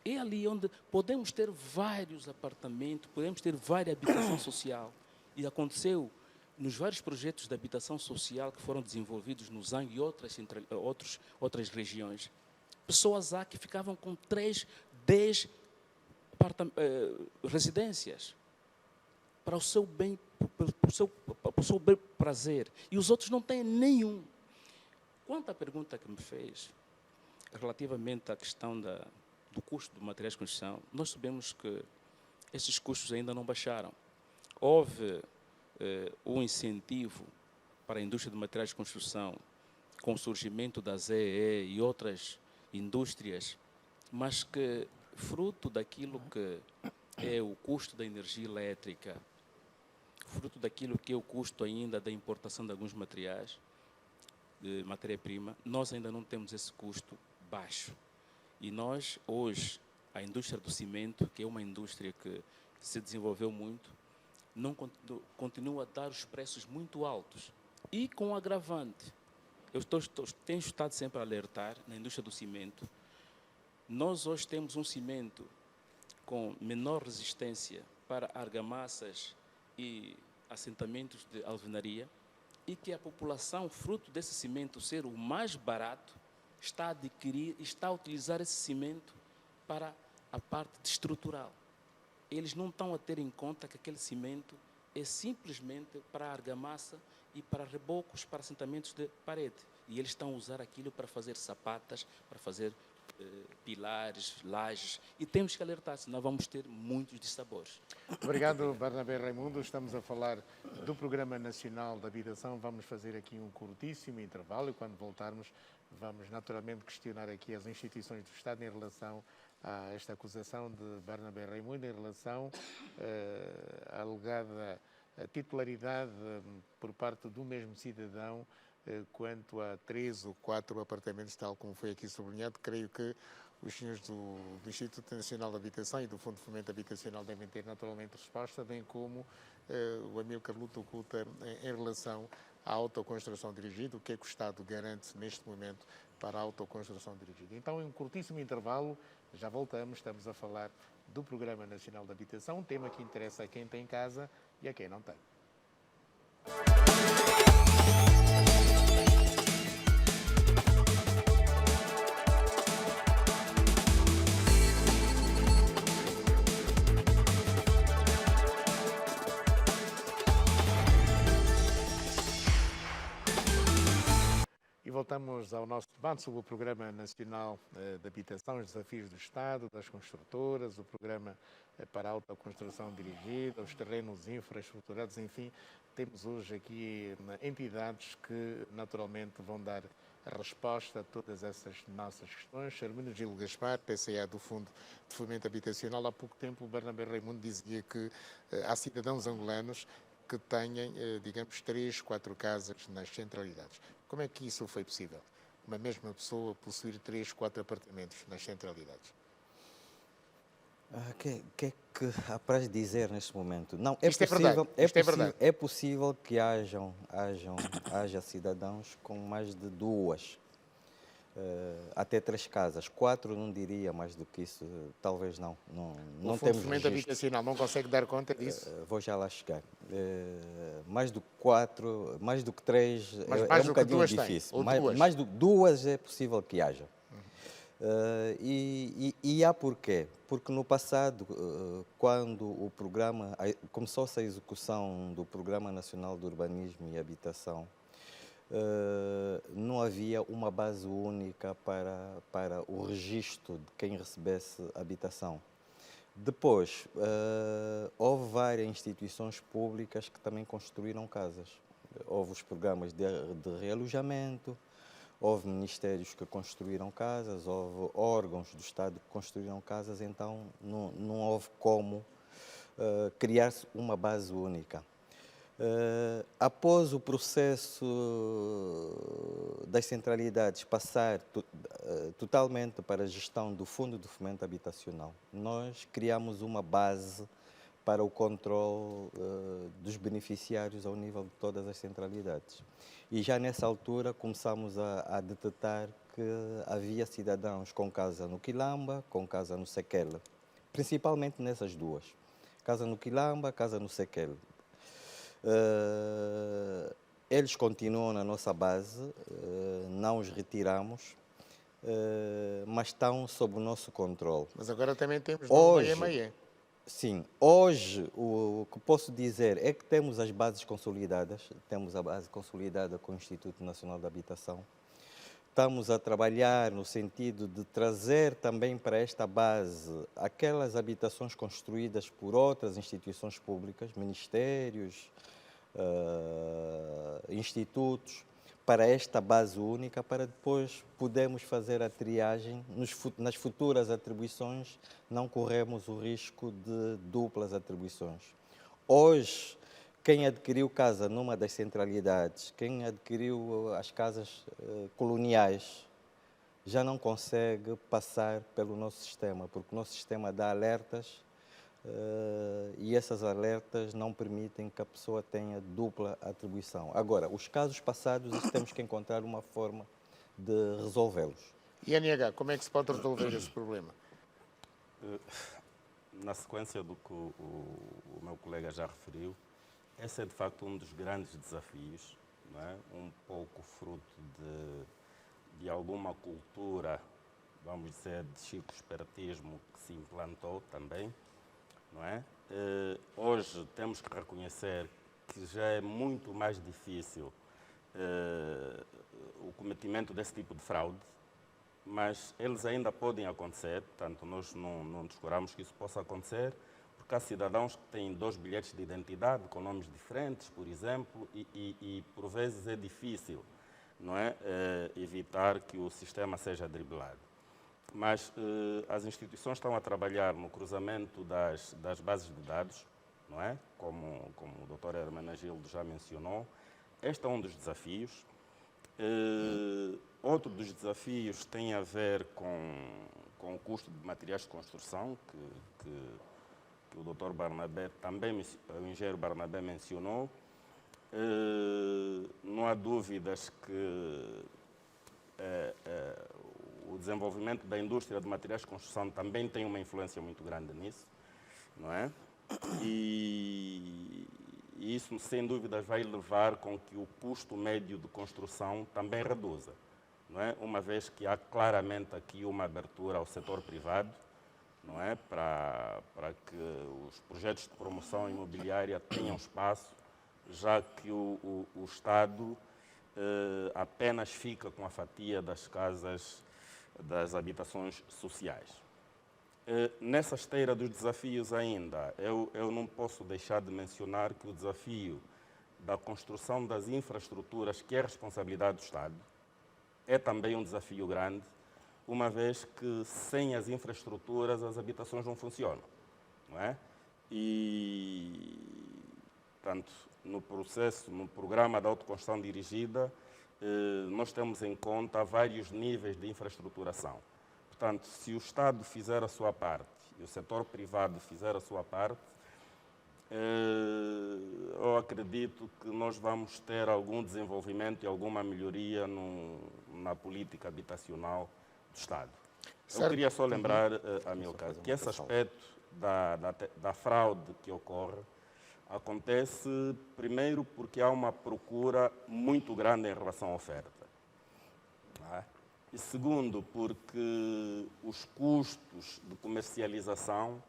É ali onde podemos ter vários apartamentos, podemos ter várias habitação social. E aconteceu nos vários projetos de habitação social que foram desenvolvidos no Zangue e outras regiões. Pessoas há que ficavam com 3, 10 residências para o seu bem, para o seu bem prazer. E os outros não têm nenhum. Quanto à pergunta que me fez, relativamente à questão do custo de materiais de construção, nós sabemos que esses custos ainda não baixaram. Houve um incentivo para a indústria de materiais de construção com o surgimento da ZEE e outras indústrias, mas que, fruto daquilo que é o custo da energia elétrica, fruto daquilo que é o custo ainda da importação de alguns materiais, de matéria-prima, nós ainda não temos esse custo baixo. E nós, hoje, a indústria do cimento, que é uma indústria que se desenvolveu muito, não continua a dar os preços muito altos. E com um agravante, tenho estado sempre a alertar na indústria do cimento. Nós hoje temos um cimento com menor resistência para argamassas e assentamentos de alvenaria, e que a população, fruto desse cimento ser o mais barato, está a adquirir, está a utilizar esse cimento para a parte estrutural. Eles não estão a ter em conta que aquele cimento é simplesmente para argamassa e para rebocos, para assentamentos de parede. E eles estão a usar aquilo para fazer sapatas, para fazer pilares, lajes, e temos que alertar, senão vamos ter muitos dissabores. Obrigado, Barnabé Raimundo. Estamos a falar do Programa Nacional de Habitação. Vamos fazer aqui um curtíssimo intervalo e quando voltarmos vamos naturalmente questionar aqui as instituições do Estado em relação a esta acusação de Barnabé Raimundo em relação à alegada titularidade por parte do mesmo cidadão quanto a 3 ou 4 apartamentos, tal como foi aqui sublinhado. Creio que os senhores do Instituto Nacional de Habitação e do Fundo de Fomento Habitacional devem ter naturalmente resposta, bem como o Amílcar luta oculta em relação à autoconstrução dirigida, o que é que o Estado garante neste momento para a autoconstrução dirigida. Então, em um curtíssimo intervalo, já voltamos, estamos a falar do Programa Nacional de Habitação, um tema que interessa a quem tem casa e a quem não tem. Voltamos ao nosso debate sobre o Programa Nacional de Habitação, os desafios do Estado, das construtoras, o Programa para a Autoconstrução Dirigida, os terrenos infraestruturados, enfim, temos hoje aqui entidades que naturalmente vão dar a resposta a todas essas nossas questões. Hermínio Gil Gaspar, PCA do Fundo de Fomento Habitacional, há pouco tempo o Barnabé Raimundo dizia que há cidadãos angolanos que tenham, digamos, 3, 4 casas nas centralidades. Como é que isso foi possível? Uma mesma pessoa possuir 3, 4 apartamentos nas centralidades? O que é que há para dizer neste momento? Não, Isto é verdade. É possível que haja cidadãos com mais de 2, até 3 casas. 4 não diria mais do que isso, talvez não. Não o Fundo temos de Fomento Habitacional não consegue dar conta disso? Vou já lá chegar. Mais do que 4, mais do que 3 mais é um do que bocadinho 2 difícil. tem, ou mais do que 2 é possível que haja. E há porquê? Porque no passado, quando o programa começou-se a execução do Programa Nacional de Urbanismo e Habitação, não havia uma base única para o registro de quem recebesse habitação. Depois, houve várias instituições públicas que também construíram casas. Houve os programas de realojamento, houve ministérios que construíram casas, houve órgãos do Estado que construíram casas, então não houve como criar-se uma base única. Após o processo das centralidades passar totalmente para a gestão do Fundo de Fomento Habitacional, nós criamos uma base para o controle dos beneficiários ao nível de todas as centralidades. E já nessa altura começamos a detectar que havia cidadãos com casa no Quilamba, com casa no Sequele, principalmente nessas duas, casa no Quilamba, casa no Sequele. Eles continuam na nossa base, não os retiramos, mas estão sob o nosso controle. Mas agora também temos hoje, meia. Sim, hoje o que posso dizer é que temos as bases consolidadas, temos a base consolidada com o Instituto Nacional de Habitação, estamos a trabalhar no sentido de trazer também para esta base aquelas habitações construídas por outras instituições públicas, ministérios, institutos, para esta base única, para depois podermos fazer a triagem. Nas futuras atribuições, não corremos o risco de duplas atribuições. Hoje, quem adquiriu casa numa das centralidades, quem adquiriu as casas coloniais, já não consegue passar pelo nosso sistema, porque o nosso sistema dá alertas e essas alertas não permitem que a pessoa tenha dupla atribuição. Agora, os casos passados, isso temos que encontrar uma forma de resolvê-los. E NH, como é que se pode resolver esse problema? Na sequência do que o meu colega já referiu, esse é de facto um dos grandes desafios, não é? Um pouco fruto de alguma cultura, vamos dizer, de chico-esperatismo que se implantou também, não é? Hoje temos que reconhecer que já é muito mais difícil o cometimento desse tipo de fraude, mas eles ainda podem acontecer, portanto nós não descuramos que isso possa acontecer, porque há cidadãos que têm 2 bilhetes de identidade com nomes diferentes, por exemplo, e por vezes é difícil, não é, evitar que o sistema seja driblado. Mas as instituições estão a trabalhar no cruzamento das bases de dados, não é? Como o Dr. Hermenegildo já mencionou. Este é um dos desafios. Outro dos desafios tem a ver com o custo de materiais de construção, que o Dr. Barnabé também, o engenheiro Barnabé mencionou. Não há dúvidas que o desenvolvimento da indústria de materiais de construção também tem uma influência muito grande nisso, não é? E isso, sem dúvida, vai levar com que o custo médio de construção também reduza, não é? Uma vez que há claramente aqui uma abertura ao setor privado, não é? Para que os projetos de promoção imobiliária tenham espaço, já que o Estado apenas fica com a fatia das casas, das habitações sociais. Nessa esteira dos desafios ainda, eu não posso deixar de mencionar que o desafio da construção das infraestruturas, que é responsabilidade do Estado, é também um desafio grande, uma vez que sem as infraestruturas as habitações não funcionam, não é? E, portanto, no programa da autoconstrução dirigida, nós temos em conta vários níveis de infraestruturação. Portanto, se o Estado fizer a sua parte e o setor privado fizer a sua parte, eu acredito que nós vamos ter algum desenvolvimento e alguma melhoria na política habitacional do Estado. Certo. Eu queria só lembrar, Amilcar, que esse aspecto da fraude que ocorre acontece, primeiro, porque há uma procura muito grande em relação à oferta. Não é? E segundo, porque os custos de comercialização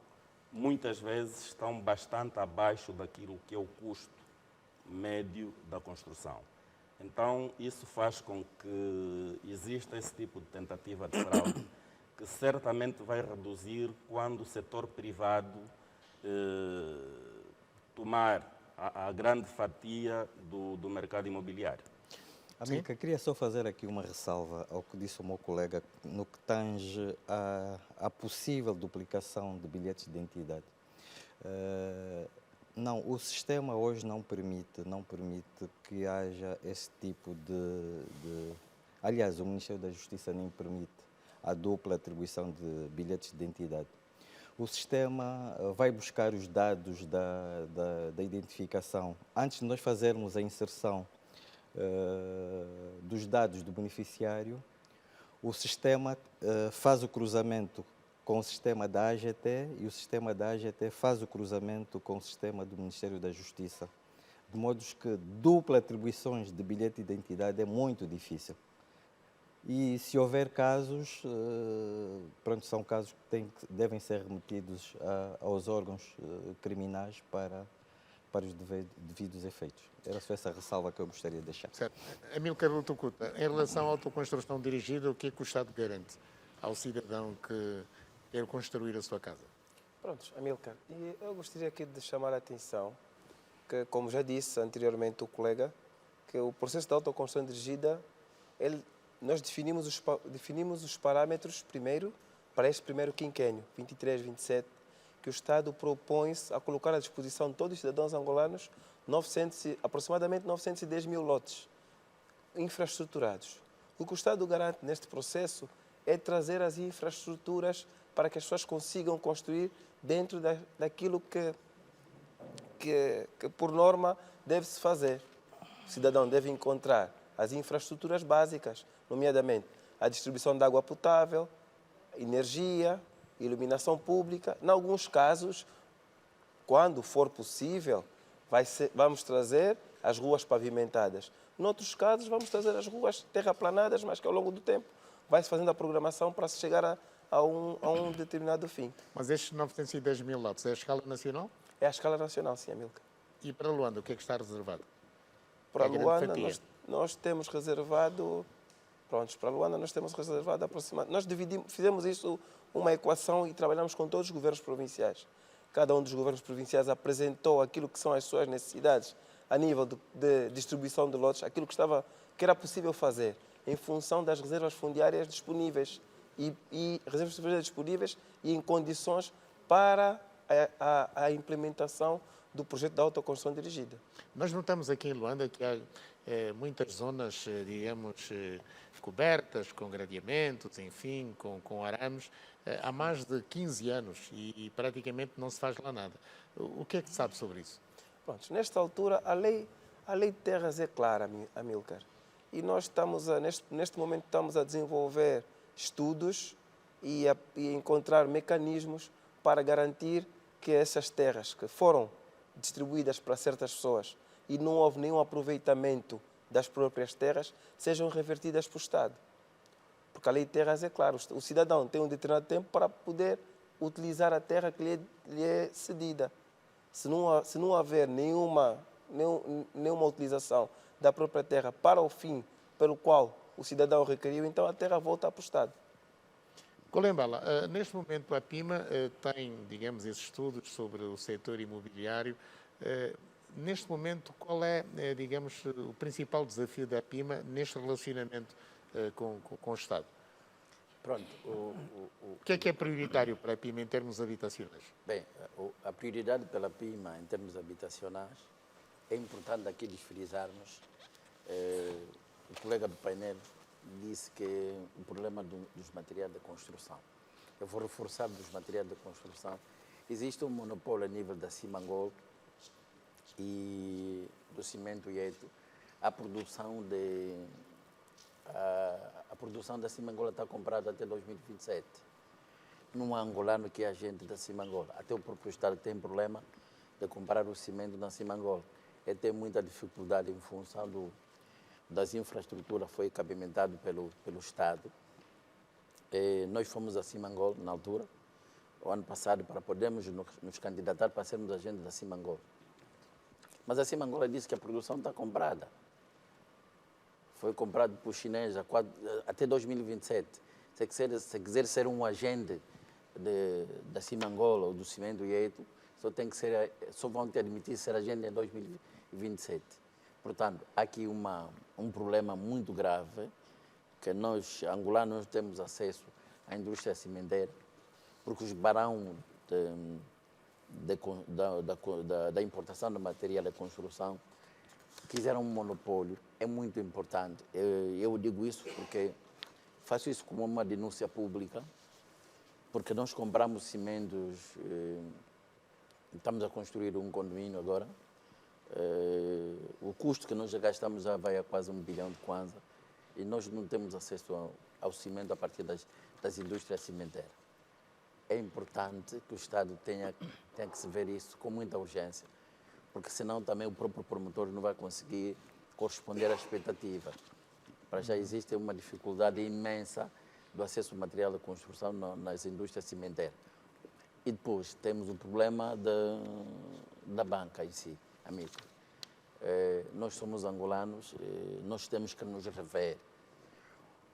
muitas vezes estão bastante abaixo daquilo que é o custo médio da construção. Então, isso faz com que exista esse tipo de tentativa de fraude, que certamente vai reduzir quando o setor privado tomar a grande fatia do mercado imobiliário. Amilcar, queria só fazer aqui uma ressalva ao que disse o meu colega no que tange à possível duplicação de bilhetes de identidade. Não, o sistema hoje não permite que haja esse tipo de... Aliás, o Ministério da Justiça nem permite a dupla atribuição de bilhetes de identidade. O sistema vai buscar os dados da identificação. Antes de nós fazermos a inserção dos dados do beneficiário, o sistema faz o cruzamento com o sistema da AGT e o sistema da AGT faz o cruzamento com o sistema do Ministério da Justiça. De modo que dupla atribuições de bilhete de identidade é muito difícil. E se houver casos, pronto, são casos que devem ser remetidos aos órgãos criminais para para os devidos efeitos. Era só essa ressalva que eu gostaria de deixar. Certo. Amílcar Lutucuta, em relação à autoconstrução dirigida, o que é que o Estado garante ao cidadão que quer construir a sua casa? Pronto, Amílcar, e eu gostaria aqui de chamar a atenção que, como já disse anteriormente o colega, que o processo de autoconstrução dirigida, nós definimos os parâmetros primeiro para este primeiro quinquênio, 23-27, que o Estado propõe-se a colocar à disposição de todos os cidadãos angolanos aproximadamente 910 mil lotes infraestruturados. O que o Estado garante neste processo é trazer as infraestruturas para que as pessoas consigam construir dentro daquilo que por norma deve-se fazer. O cidadão deve encontrar as infraestruturas básicas, nomeadamente a distribuição de água potável, energia, iluminação pública. Em alguns casos, quando for possível, vamos trazer as ruas pavimentadas. Em outros casos, vamos trazer as ruas terraplanadas, mas que ao longo do tempo vai-se fazendo a programação para se chegar a um determinado fim. Mas estes 910 mil lotes é a escala nacional? É a escala nacional, sim, Amílcar. E para Luanda, o que é que está reservado? Para Luanda, nós temos reservado... Prontos, para Luanda nós temos reservado aproximadamente... Nós fizemos isso uma equação e trabalhamos com todos os governos provinciais. Cada um dos governos provinciais apresentou aquilo que são as suas necessidades a nível de distribuição de lotes, aquilo que era possível fazer em função das reservas fundiárias disponíveis e reservas fundiárias disponíveis e em condições para a implementação do projeto de autoconstrução dirigida. Nós notamos aqui em Luanda que há muitas zonas, digamos, cobertas, com gradeamentos, enfim, com arames, há mais de 15 anos e praticamente não se faz lá nada. O que é que se sabe sobre isso? Pronto, nesta altura, a lei de terras é clara, Amílcar. E nós neste momento estamos a desenvolver estudos e encontrar mecanismos para garantir que essas terras que foram distribuídas para certas pessoas e não houve nenhum aproveitamento das próprias terras, sejam revertidas para o Estado. Porque a lei de terras é clara, o cidadão tem um determinado tempo para poder utilizar a terra que lhe é cedida. Se não houver nenhuma utilização da própria terra para o fim pelo qual o cidadão requeriu, então a terra volta para o Estado. Colembala, neste momento a PIMA tem, digamos, esses estudos sobre o setor imobiliário. Neste momento, qual é, digamos, o principal desafio da PIMA neste relacionamento com o Estado? Pronto. O que é prioritário para a PIMA em termos habitacionais? Bem, a prioridade pela PIMA em termos habitacionais é importante aqui frisarmos. O colega do painel disse que o problema dos materiais de construção. Eu vou reforçar dos materiais de construção. Existe um monopólio a nível da Simangol e do cimento Ieto. A produção da Simangola está comprada até 2027. Não há angolano que é agente da Simangola. Até o próprio Estado tem problema de comprar o cimento na Simangola. Ele tem muita dificuldade em função das infraestruturas, foi cabimentado pelo Estado. Nós fomos a Simangola, na altura, o ano passado, para podermos nos candidatar para sermos agentes da Simangola. Mas a Simangola disse que a produção está comprada. Foi comprado por chinês até 2027. Se quiser ser um agente da Simangola ou do cimento Ieto, só vão te admitir ser agente em 2027. Portanto, há aqui um problema muito grave, que nós, angolanos, não temos acesso à indústria cimenteira, porque os barão da importação de material de construção quiseram um monopólio. É muito importante. Eu digo isso porque faço isso como uma denúncia pública, porque nós compramos cimentos, estamos a construir um condomínio agora, o custo que nós já gastamos já vai a quase 1 bilhão de kwanza e nós não temos acesso ao cimento a partir das indústrias cimenteiras. É importante que o Estado tenha que se ver isso com muita urgência, porque senão também o próprio promotor não vai conseguir corresponder à expectativa. Para já existe uma dificuldade imensa do acesso ao material de construção nas indústrias cimenteiras. E depois temos o problema da banca em si. amigo. Nós somos angolanos, nós temos que nos rever.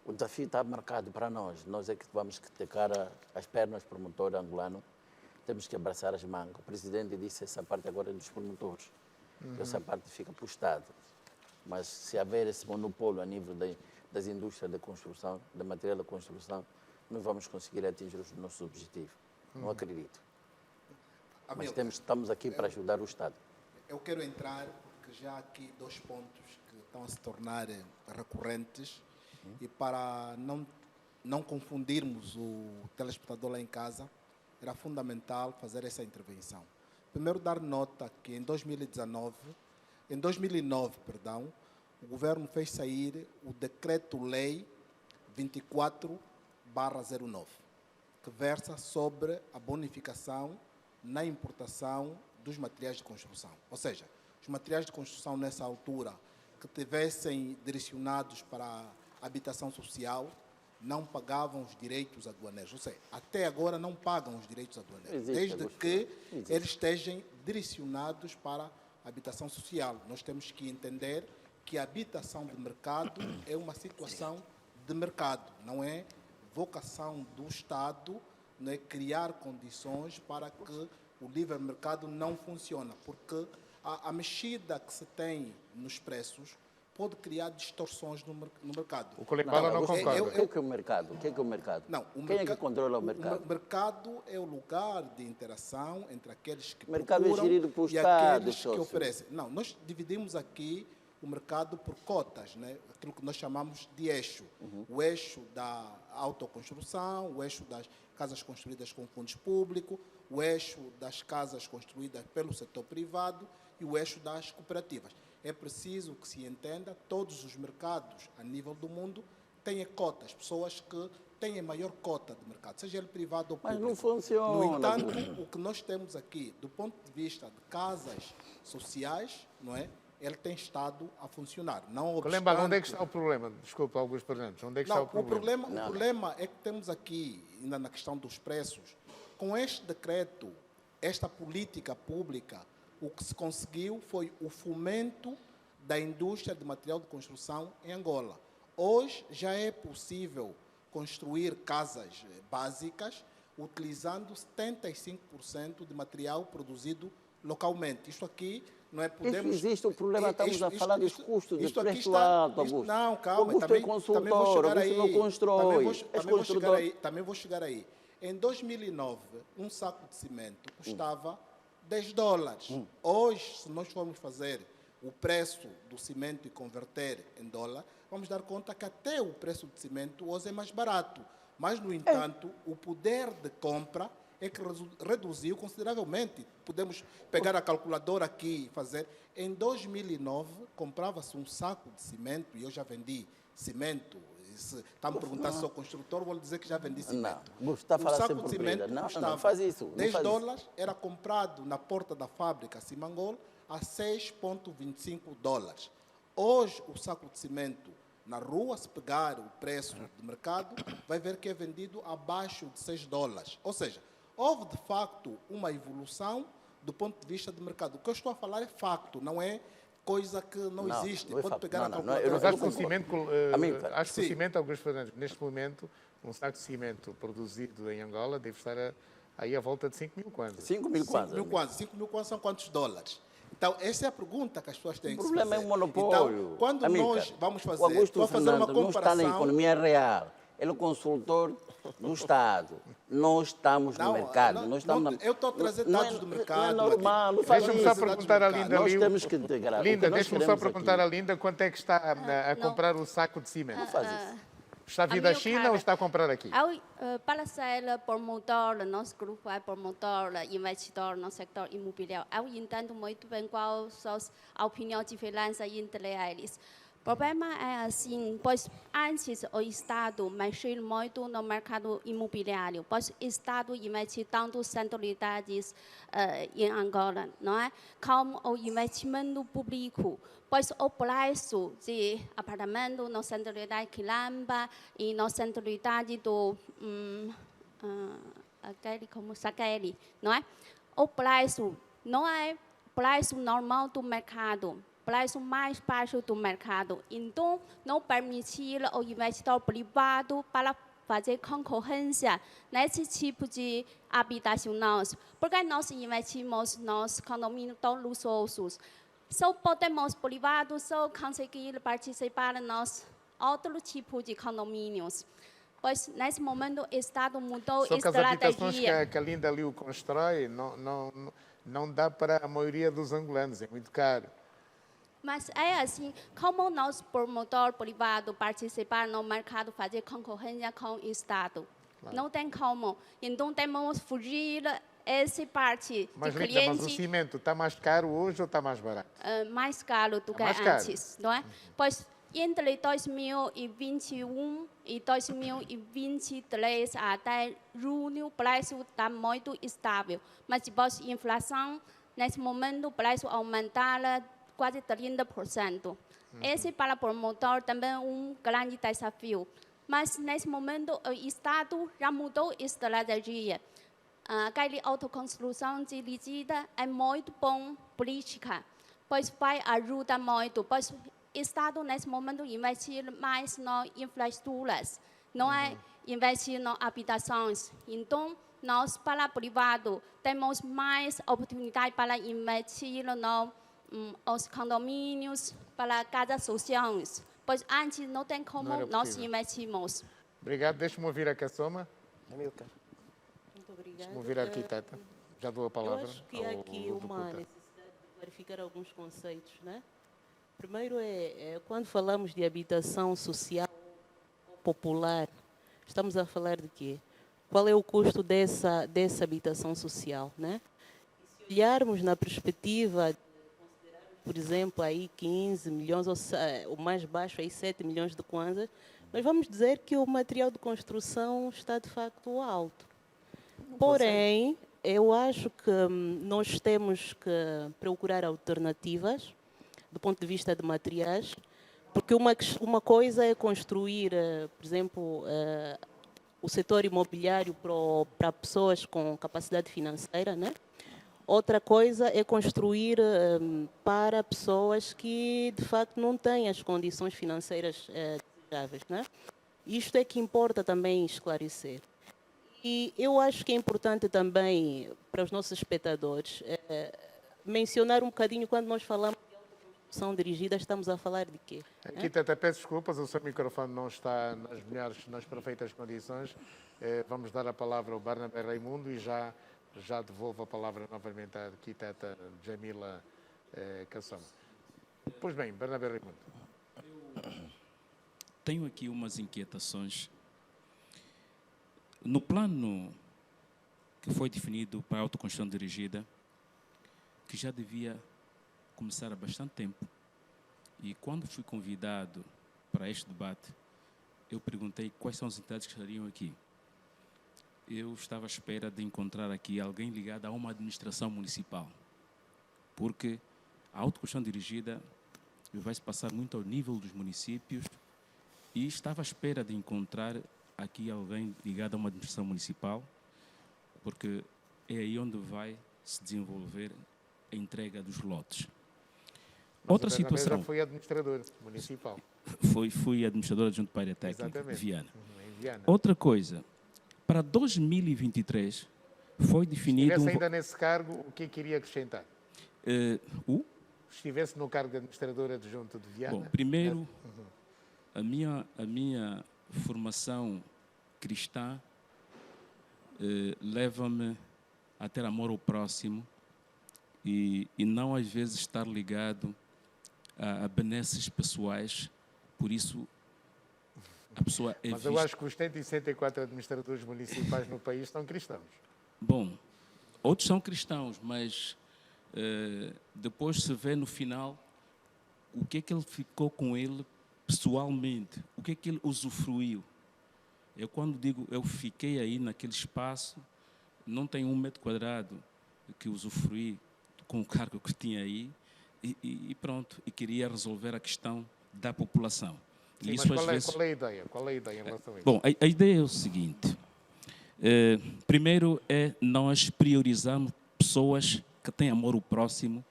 O desafio está marcado para nós. Nós é que vamos que ter cara as pernas promotor angolano. Temos que abraçar as mangas. O presidente disse essa parte agora é dos promotores. Essa parte fica para o Estado. Mas se haver esse monopólio a nível das indústrias da construção, da material da construção, nós vamos conseguir atingir os nossos objetivos. Não acredito. Mas estamos aqui para ajudar o Estado. Eu quero entrar, porque já há aqui 2 pontos que estão a se tornar recorrentes, e para não confundirmos o telespectador lá em casa, era fundamental fazer essa intervenção. Primeiro, dar nota que em 2009, o governo fez sair o Decreto-Lei 24/09, que versa sobre a bonificação na importação dos materiais de construção. Ou seja, os materiais de construção nessa altura que tivessem direcionados para a habitação social não pagavam os direitos aduaneiros. Ou seja, até agora não pagam os direitos aduaneiros, desde que eles estejam direcionados para a habitação social. Nós temos que entender que a habitação de mercado é uma situação de mercado, não é vocação do Estado, não é criar condições para que o livre mercado não funcione, porque a mexida que se tem nos preços pode criar distorções no mercado. O colega Paulo não concorda. O que é o mercado? O que é o mercado? Não, Quem é que controla o mercado? O mercado é o lugar de interação entre aqueles que mercado procuram é gerido por e Estado, aqueles que oferecem. Não, nós dividimos aqui o mercado por cotas, né? Aquilo que nós chamamos de eixo. O eixo da autoconstrução, o eixo das casas construídas com fundos públicos, o eixo das casas construídas pelo setor privado e o eixo das cooperativas. É preciso que se entenda, todos os mercados a nível do mundo têm cotas, pessoas que têm a maior cota de mercado, seja ele privado ou público. Mas não funciona. No entanto, o que nós temos aqui, do ponto de vista de casas sociais, não é? Ele tem estado a funcionar. Não obstante... Onde é que está o problema? Desculpa, Augusto Presentes, onde é que está o problema? O problema é que temos aqui, ainda na questão dos preços, com este decreto, esta política pública, o que se conseguiu foi o fomento da indústria de material de construção em Angola. Hoje já é possível construir casas básicas utilizando 75% de material produzido localmente. Isto aqui não é... Isso existe, o problema estamos a falar dos custos, de preço alto, Augusto. Não, calma. O custo é consultor, o custo não constrói. Também vou chegar aí. Em 2009, um saco de cimento custava $10. Hoje, se nós formos fazer o preço do cimento e converter em dólar, vamos dar conta que até o preço do cimento hoje é mais barato. Mas, no entanto, o poder de compra é que reduziu consideravelmente. Podemos pegar a calculadora aqui e fazer. Em 2009, comprava-se um saco de cimento, e eu já vendi cimento. Se está me perguntando se sou construtor, vou lhe dizer que já vendi cimento. Não, está a falar o saco de cimento não faz isso. $10, era comprado na porta da fábrica Simangol a $6,25. Hoje, o saco de cimento na rua, se pegar o preço de mercado, vai ver que é vendido abaixo de $6. Ou seja, houve de facto uma evolução do ponto de vista de mercado. O que eu estou a falar é facto, não é coisa que não existe. Pode pegar a calculadora. Mas acho que o cimento, Augusto Fernandes, neste momento, um saco de cimento produzido em Angola deve estar aí à volta de 5 mil kwanzas. 5 mil kwanzas. 5 mil kwanzas são quantos dólares? Então, essa é a pergunta que as pessoas têm que se fazer. O problema é o monopólio. Então, quando nós vamos fazer, o Augusto fazer uma comparação... não está na economia real. Ele é o consultor do Estado. Nós estamos no mercado. Eu estou a trazer dados do mercado. Não é normal, não faz isso. Deixa-me só perguntar à Linda. Nós temos que integrar. Linda, deixa-me só perguntar à Linda quanto é que está a comprar o saco de cimento. Não faz isso. Está a vir da China ou está a comprar aqui? Para ser promotor, nosso grupo é promotor, investidor no setor imobiliário. Eu entendo muito bem qual são a opinião diferente entre eles. O problema é assim, pois antes o Estado mexeu muito no mercado imobiliário, pois o Estado investiu tanto centralidades em Angola, não é? Como o investimento público, pois o preço de apartamento na centralidade de Quilamba e na centralidade do aquele como Saquele, não é? O preço não é preço normal do mercado, preço mais baixo do mercado. Então, não permitir o investidor privado para fazer concorrência nesse tipo de habitacionais, porque nós investimos nos condomínios tão luxuosos. Só podemos privados só conseguir participar nos outros tipos de condomínios. Pois, nesse momento, o Estado mudou a Só que as habitações estratégia. que a Linda Liu constrói não dá para a maioria dos angolanos, é muito caro. Mas é assim, como nós, promotor privado, participar no mercado, fazer concorrência com o Estado? Claro. Não tem como. Então, temos que fugir essa parte Mas, de Linda, cliente. mas o cimento está mais caro hoje ou está mais barato? Mais caro do que mais caro. antes, não é? Pois, entre 2021 e 2023, até junho, o preço está muito estável. Mas depois da inflação, nesse momento, o preço aumentar quase 30%. Esse para o promotor também é um grande desafio. Mas, nesse momento, o Estado já mudou a estratégia. Aquela autoconstrução dirigida é muito bom política, pois vai ajudar muito. Pois o Estado, nesse momento, investir mais nas infraestruturas, não é investir nas habitações. Então, nós, para o privado, temos mais oportunidade para investir nos condomínios, para casas sociais, pois antes não tem como nós investimos. Obrigado. Deixa-me ouvir a Kassoma. Amilcar. Muito obrigada. Deixa-me ouvir a arquiteta. Já dou a palavra. Eu acho que há aqui uma necessidade de clarificar alguns conceitos, né? Primeiro quando falamos de habitação social ou popular, estamos a falar de quê? Qual é o custo dessa habitação social, né? E se olharmos na perspectiva, por exemplo, aí 15 milhões, ou o mais baixo, aí 7 milhões de kwanzas, nós vamos dizer que o material de construção está de facto alto. Porém, eu acho que nós temos que procurar alternativas do ponto de vista de materiais, porque uma coisa é construir, por exemplo, o setor imobiliário para pessoas com capacidade financeira, né? Outra coisa é construir para pessoas que, de facto, não têm as condições financeiras desejáveis, né? Isto é que importa também esclarecer. E eu acho que é importante também, para os nossos espectadores, mencionar um bocadinho, quando nós falamos de autoconstrução dirigida, estamos a falar de quê? Arquiteta, peço desculpas, o seu microfone não está nas perfeitas condições. Vamos dar a palavra ao Barnabé Raimundo e já devolvo a palavra novamente à arquiteta Jamila Kassoma. Pois bem, Barnabé Raimundo. Eu tenho aqui umas inquietações. No plano que foi definido para a autoconstrução dirigida, que já devia começar há bastante tempo, e quando fui convidado para este debate, eu perguntei quais são as entidades que estariam aqui. Eu estava à espera de encontrar aqui alguém ligado a uma administração municipal, porque a autoconstrução dirigida vai se passar muito ao nível dos municípios, e estava à espera de encontrar aqui alguém ligado a uma administração municipal, porque é aí onde vai se desenvolver a entrega dos lotes. Mas outra situação. Já foi administrador municipal. Fui administrador adjunto para a área técnica de Viana. Em Viana. Outra coisa, para 2023 foi definido... Se estivesse ainda nesse cargo, o que queria acrescentar? Se estivesse no cargo de administrador adjunto de Viana... Bom, primeiro, a minha formação cristã leva-me a ter amor ao próximo e não às vezes estar ligado a benesses pessoais, por isso a pessoa é Mas eu acho que os 164 administradores municipais no país são cristãos. Bom, outros são cristãos, mas depois se vê no final o que é que ele ficou com ele pessoalmente, o que é que ele usufruiu. Eu quando digo eu fiquei aí naquele espaço, não tenho 1 metro quadrado que usufruí com o cargo que tinha aí e pronto, e queria resolver a questão da população. Sim, isso, mas qual é a ideia? Qual é a ideia em relação a isso? Bom, a ideia é o seguinte. Primeiro é nós priorizarmos pessoas que têm amor ao próximo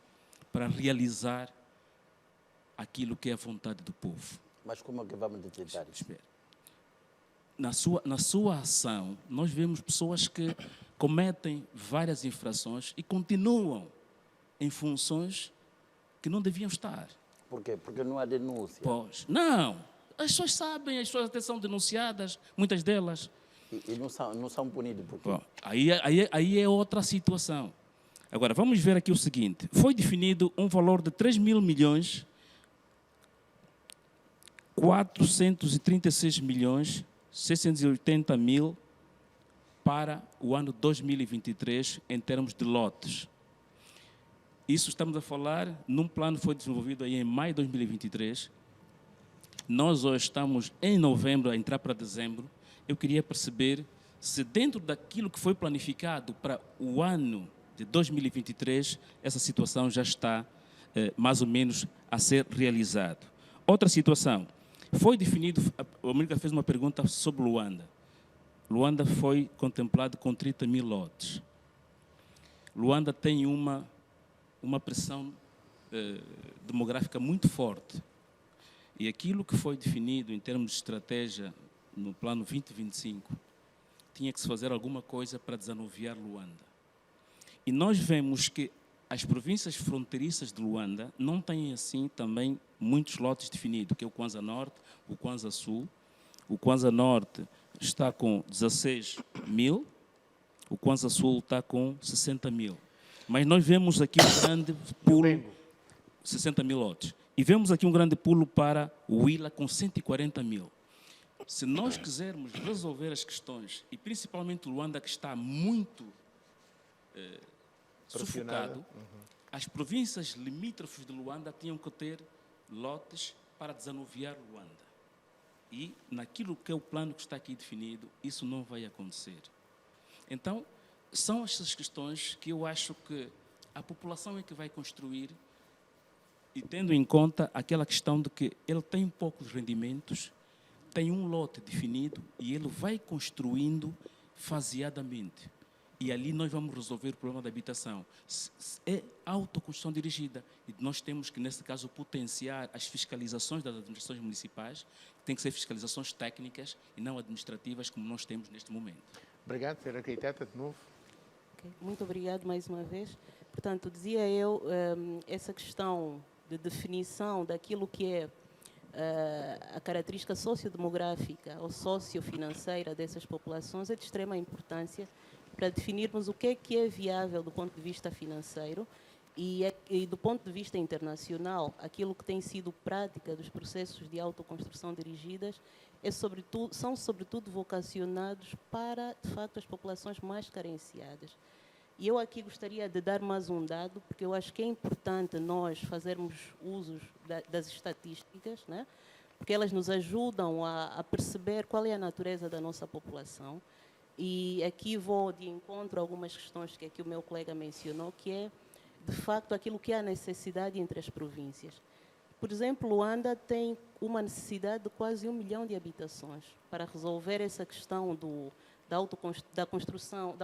para realizar aquilo que é a vontade do povo. Mas como é que vamos detectar isso? Espera. Na sua ação, nós vemos pessoas que cometem várias infrações e continuam em funções que não deviam estar. Por quê? Porque não há denúncia. Pois, não. As pessoas sabem, as pessoas até são denunciadas, muitas delas. E não são punidos por quê? Bom, aí é outra situação. Agora, vamos ver aqui o seguinte. Foi definido um valor de 3 mil milhões, 436 milhões, 680 mil para o ano 2023, em termos de lotes. Isso estamos a falar num plano que foi desenvolvido aí em maio de 2023. Nós hoje estamos em novembro, a entrar para dezembro. Eu queria perceber se dentro daquilo que foi planificado para o ano de 2023, essa situação já está mais ou menos a ser realizada. Outra situação, foi definido, a Amílcar fez uma pergunta sobre Luanda. Luanda foi contemplado com 30 mil lotes. Luanda tem uma pressão demográfica muito forte. E aquilo que foi definido em termos de estratégia no plano 2025, tinha que se fazer alguma coisa para desanuviar Luanda. E nós vemos que as províncias fronteiriças de Luanda não têm assim também muitos lotes definidos, que é o Kwanza Norte, o Kwanza Sul. O Kwanza Norte está com 16 mil, o Kwanza Sul está com 60 mil. Mas nós vemos aqui um grande pulo, 60 mil lotes. E vemos aqui um grande pulo para o Huila com 140 mil. Se nós quisermos resolver as questões, e principalmente Luanda, que está muito sufocado, as províncias limítrofes de Luanda tinham que ter lotes para desanuviar Luanda. E naquilo que é o plano que está aqui definido, isso não vai acontecer. Então, são essas questões que eu acho que a população é que vai construir, e tendo em conta aquela questão de que ele tem poucos rendimentos, tem um lote definido e ele vai construindo faseadamente. E ali nós vamos resolver o problema da habitação. É autoconstrução dirigida. E nós temos que, nesse caso, potenciar as fiscalizações das administrações municipais. Tem que ser fiscalizações técnicas e não administrativas, como nós temos neste momento. Obrigado, Sra. Caeteta, de novo. Okay. Muito obrigado mais uma vez. Portanto, dizia eu, essa questão de definição daquilo que é a característica sociodemográfica ou sociofinanceira dessas populações é de extrema importância para definirmos o que é viável do ponto de vista financeiro e do ponto de vista internacional, aquilo que tem sido prática dos processos de autoconstrução dirigidas são sobretudo vocacionados para, de facto, as populações mais carenciadas. E eu aqui gostaria de dar mais um dado, porque eu acho que é importante nós fazermos uso das estatísticas, né? Porque elas nos ajudam a perceber qual é a natureza da nossa população. E aqui vou de encontro a algumas questões que aqui o meu colega mencionou, que é, de facto, aquilo que é a necessidade entre as províncias. Por exemplo, Luanda tem uma necessidade de quase 1 milhão de habitações para resolver essa questão da autoconstrução,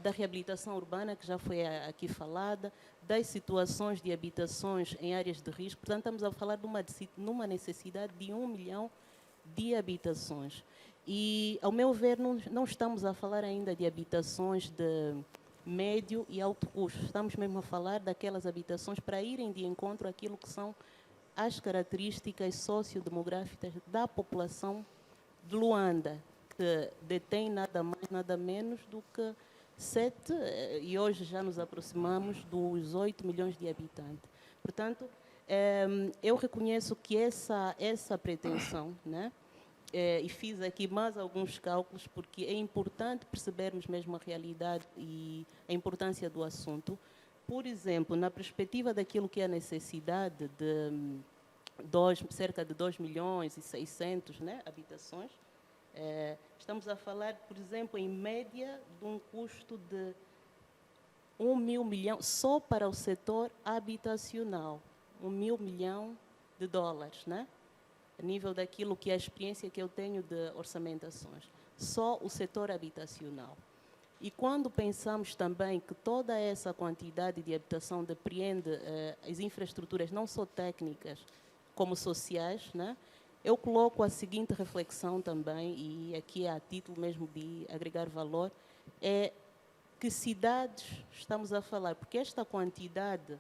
da reabilitação urbana, que já foi aqui falada, das situações de habitações em áreas de risco. Portanto, estamos a falar de uma necessidade de 1 milhão de habitações. E, ao meu ver, não estamos a falar ainda de habitações de médio e alto custo. Estamos mesmo a falar daquelas habitações para irem de encontro àquilo que são as características sociodemográficas da população de Luanda, que detém nada mais, nada menos do que 7, e hoje já nos aproximamos dos 8 milhões de habitantes. Portanto, eu reconheço que essa pretensão, né, e fiz aqui mais alguns cálculos, porque é importante percebermos mesmo a realidade e a importância do assunto. Por exemplo, na perspectiva daquilo que é a necessidade de cerca de 2 milhões e 600, né, habitações, estamos a falar, por exemplo, em média, de um custo de 1 mil milhão só para o setor habitacional, 1 mil milhão de dólares, né? A nível daquilo que é a experiência que eu tenho de orçamentações. Só o setor habitacional. E quando pensamos também que toda essa quantidade de habitação depreende as infraestruturas não só técnicas como sociais, né? Eu coloco a seguinte reflexão também, e aqui a título mesmo de agregar valor, é que cidades estamos a falar, porque esta quantidade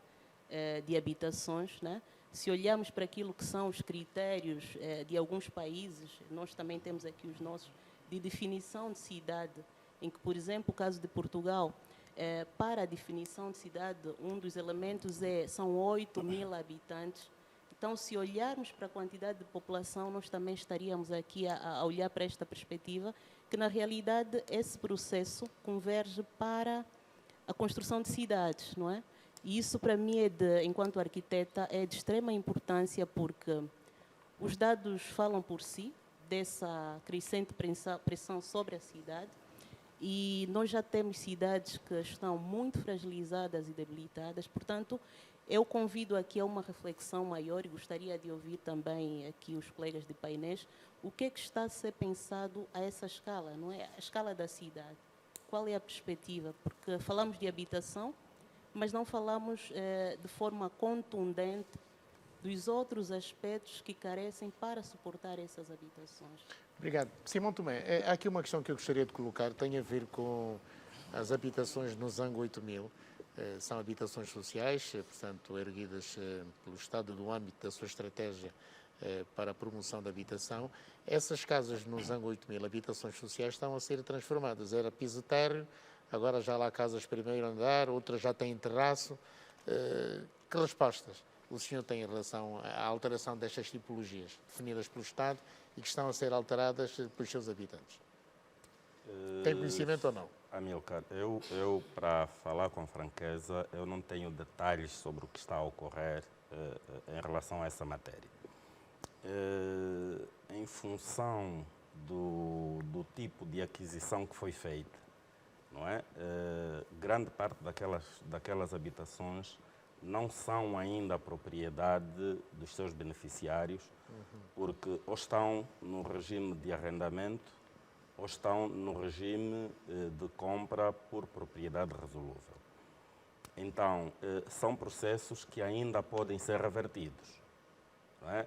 de habitações, né? Se olharmos para aquilo que são os critérios de alguns países, nós também temos aqui os nossos, de definição de cidade, em que, por exemplo, o caso de Portugal, para a definição de cidade, um dos elementos são 8.000 habitantes. Então, se olharmos para a quantidade de população, nós também estaríamos aqui a olhar para esta perspectiva, que na realidade esse processo converge para a construção de cidades, não é? E isso para mim, enquanto arquiteta, é de extrema importância, porque os dados falam por si, dessa crescente pressão sobre a cidade, e nós já temos cidades que estão muito fragilizadas e debilitadas. Portanto, eu convido aqui a uma reflexão maior e gostaria de ouvir também aqui os colegas de painéis o que é que está a ser pensado a essa escala, não é? A escala da cidade. Qual é a perspectiva? Porque falamos de habitação, mas não falamos de forma contundente dos outros aspectos que carecem para suportar essas habitações. Obrigado. Simão Tomé, há aqui uma questão que eu gostaria de colocar, tem a ver com as habitações no Zango 8000. São habitações sociais, portanto, erguidas pelo Estado no âmbito da sua estratégia para a promoção da habitação. Essas casas no Zango 8000, habitações sociais, estão a ser transformadas. Era piso térreo, agora já há lá casas primeiro andar, outras já têm terraço. Que respostas o senhor tem em relação à alteração destas tipologias definidas pelo Estado e que estão a ser alteradas pelos seus habitantes? Tem conhecimento ou não? Amilcar, eu para falar com franqueza, eu não tenho detalhes sobre o que está a ocorrer em relação a essa matéria. Em função do tipo de aquisição que foi feita, não é? Grande parte daquelas habitações não são ainda propriedade dos seus beneficiários, porque ou estão no regime de arrendamento ou estão no regime de compra por propriedade resolúvel. Então, são processos que ainda podem ser revertidos. Não é?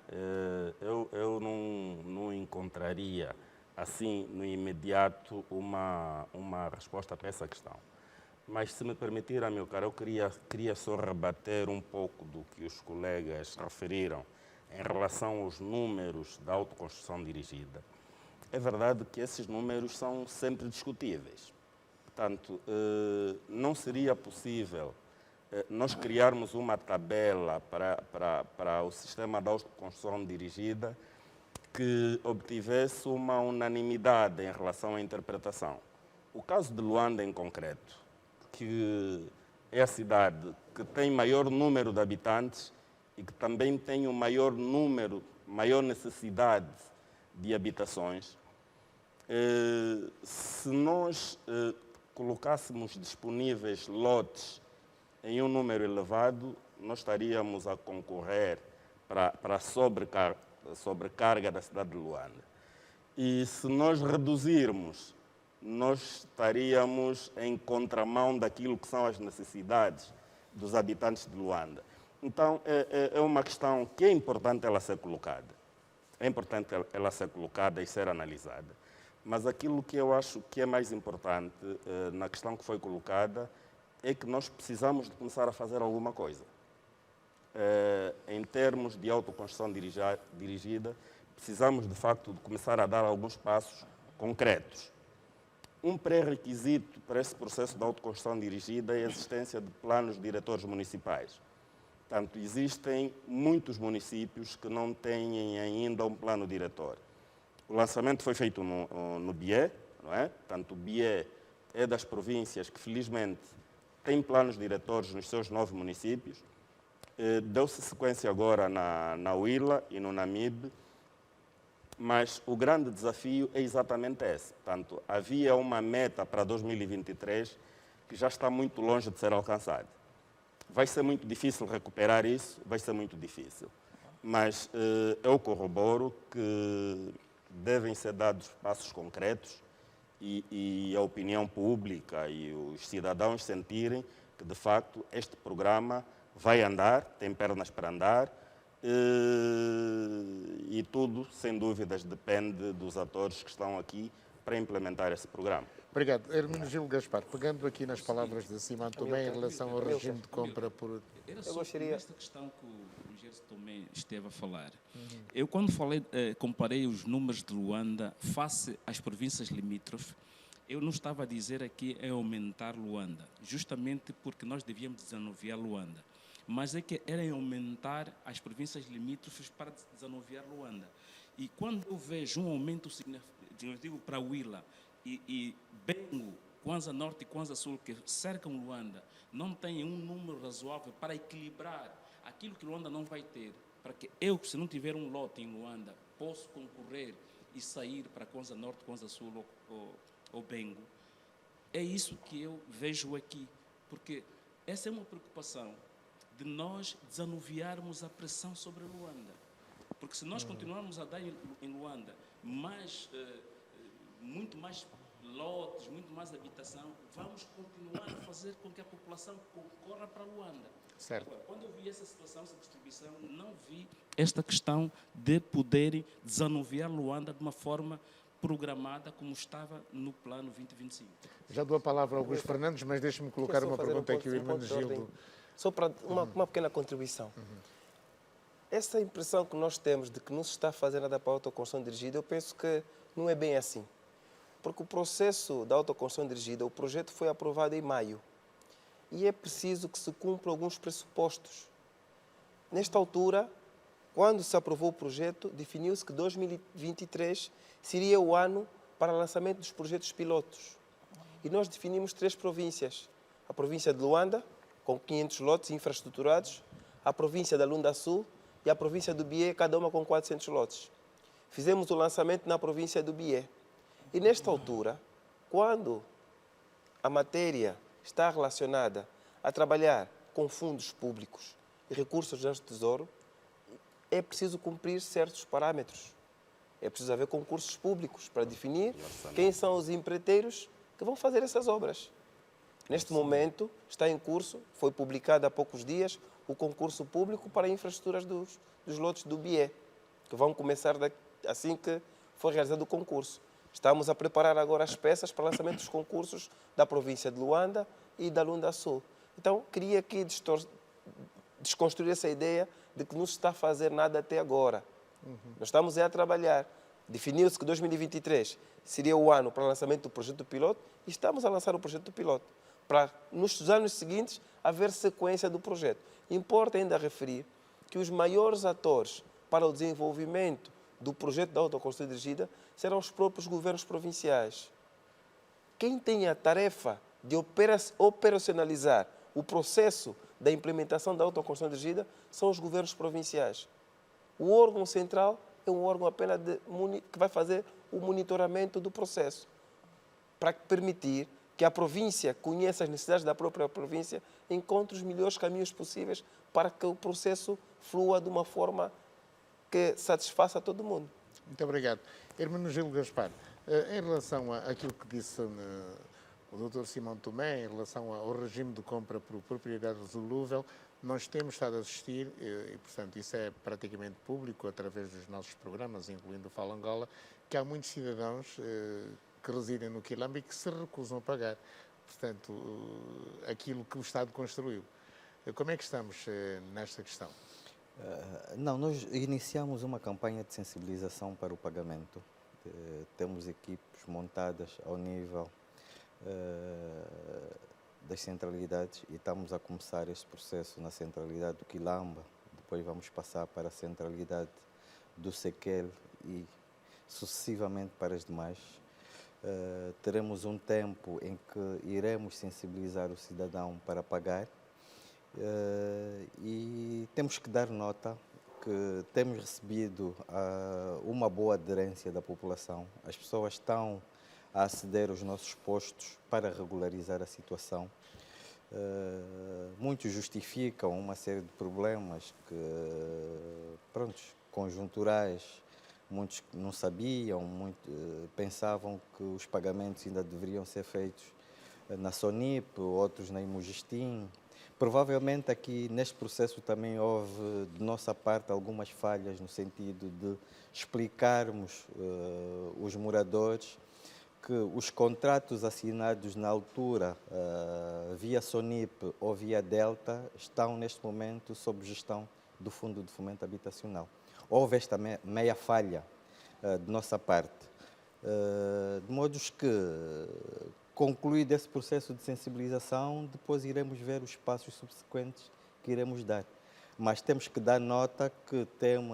Eu não encontraria, assim, no imediato, uma resposta para essa questão. Mas, se me permitir, Amilcar, eu queria só rebater um pouco do que os colegas referiram em relação aos números da autoconstrução dirigida. É verdade que esses números são sempre discutíveis. Portanto, não seria possível nós criarmos uma tabela para o sistema de autoconstrução dirigida que obtivesse uma unanimidade em relação à interpretação. O caso de Luanda, em concreto, que é a cidade que tem maior número de habitantes e que também tem o maior necessidade de habitações, se nós colocássemos disponíveis lotes em um número elevado, nós estaríamos a concorrer para a sobrecarga da cidade de Luanda. E se nós reduzirmos, nós estaríamos em contramão daquilo que são as necessidades dos habitantes de Luanda. Então, é uma questão que é importante ela ser colocada. É importante ela ser colocada e ser analisada. Mas aquilo que eu acho que é mais importante na questão que foi colocada é que nós precisamos de começar a fazer alguma coisa. Em termos de autoconstrução dirigida, precisamos, de facto, de começar a dar alguns passos concretos. Um pré-requisito para esse processo de autoconstrução dirigida é a existência de planos diretores municipais. Portanto, existem muitos municípios que não têm ainda um plano diretor. O lançamento foi feito no BIE, não é? Portanto, o BIE é das províncias que, felizmente, tem planos diretores nos seus 9 municípios. Deu-se sequência agora na Huila e no Namibe, mas o grande desafio é exatamente esse. Portanto, havia uma meta para 2023 que já está muito longe de ser alcançada. Vai ser muito difícil recuperar isso, vai ser muito difícil. Mas eu corroboro que devem ser dados passos concretos e a opinião pública e os cidadãos sentirem que, de facto, este programa vai andar, tem pernas para andar, e tudo, sem dúvidas, depende dos atores que estão aqui para implementar esse programa. Obrigado. Hermenegildo Gaspar, pegando aqui nas palavras de Simão Tomé em relação ao regime de compra por... Era só esta questão que o Gerson Tomé esteve a falar. Eu, quando comparei os números de Luanda face às províncias limítrofes, eu não estava a dizer aqui em aumentar Luanda, justamente porque nós devíamos desanuviar Luanda. Mas é que era em aumentar as províncias limítrofes para desanuviar Luanda. E quando eu vejo um aumento significativo, eu digo para Huila e Bengo, Kwanza Norte e Kwanza Sul, que cercam Luanda, não têm um número razoável para equilibrar aquilo que Luanda não vai ter, para que eu, se não tiver um lote em Luanda, posso concorrer e sair para Kwanza Norte, Kwanza Sul ou Bengo. É isso que eu vejo aqui, porque essa é uma preocupação de nós desanuviarmos a pressão sobre Luanda. Porque se nós continuarmos a dar em Luanda muito mais lotes, muito mais habitação, vamos continuar a fazer com que a população concorra para Luanda. Certo. Agora, quando eu vi essa situação, essa distribuição, não vi esta questão de poder desanuviar Luanda de uma forma programada como estava no plano 2025. Já dou a palavra ao Augusto Fernandes, mas deixe-me colocar uma pergunta aqui ao Hermenegildo. Só para uma pequena contribuição. Essa impressão que nós temos de que não se está a fazer nada para a autoconstrução dirigida, eu penso que não é bem assim. Porque o processo da autoconstrução dirigida, o projeto foi aprovado em maio. E é preciso que se cumpra alguns pressupostos. Nesta altura, quando se aprovou o projeto, definiu-se que 2023 seria o ano para o lançamento dos projetos pilotos. E nós definimos 3 províncias. A província de Luanda, com 500 lotes infraestruturados, a província da Lunda Sul e a província do Bié, cada uma com 400 lotes. Fizemos o lançamento na província do Bié. E nesta altura, quando a matéria está relacionada a trabalhar com fundos públicos e recursos do Tesouro, é preciso cumprir certos parâmetros. É preciso haver concursos públicos para definir quem são os empreiteiros que vão fazer essas obras. Neste momento, está em curso, foi publicado há poucos dias, o concurso público para infraestruturas dos lotes do Bié, que vão começar assim que for realizado o concurso. Estamos a preparar agora as peças para o lançamento dos concursos da província de Luanda e da Lunda Sul. Então, queria aqui desconstruir essa ideia de que não se está a fazer nada até agora. Nós estamos a trabalhar. Definiu-se que 2023 seria o ano para o lançamento do projeto piloto e estamos a lançar o projeto piloto para, nos anos seguintes, haver sequência do projeto. Importa ainda referir que os maiores atores para o desenvolvimento do projeto da autoconstrução dirigida serão os próprios governos provinciais. Quem tem a tarefa de operacionalizar o processo da implementação da autoconstrução dirigida são os governos provinciais. O órgão central é um órgão apenas que vai fazer o monitoramento do processo, para permitir que a província conheça as necessidades da própria província e encontre os melhores caminhos possíveis para que o processo flua de uma forma que satisfaça a todo mundo. Muito obrigado. Hermenegildo Gaspar, em relação àquilo que disse o Dr. Simão Tomé, em relação ao regime de compra por propriedade resolúvel, nós temos estado a assistir, e portanto isso é praticamente público, através dos nossos programas, incluindo o Fala Angola, que há muitos cidadãos que residem no Quilamba e que se recusam a pagar, portanto, aquilo que o Estado construiu. Como é que estamos nesta questão? Não, nós iniciamos uma campanha de sensibilização para o pagamento. Temos equipes montadas ao nível das centralidades e estamos a começar este processo na centralidade do Quilamba, depois vamos passar para a centralidade do Sequel e sucessivamente para as demais. Teremos um tempo em que iremos sensibilizar o cidadão para pagar e temos que dar nota que temos recebido uma boa aderência da população. As pessoas estão a aceder aos nossos postos para regularizar a situação. Muitos justificam uma série de problemas conjunturais muitos não sabiam, pensavam que os pagamentos ainda deveriam ser feitos na Sonip, outros na Imugestim. Provavelmente aqui neste processo também houve, de nossa parte, algumas falhas no sentido de explicarmos os moradores que os contratos assinados na altura via Sonip ou via Delta estão neste momento sob gestão do Fundo de Fomento Habitacional. Houve esta meia falha de nossa parte, de modos que, concluído esse processo de sensibilização, depois iremos ver os passos subsequentes que iremos dar. Mas temos que dar nota que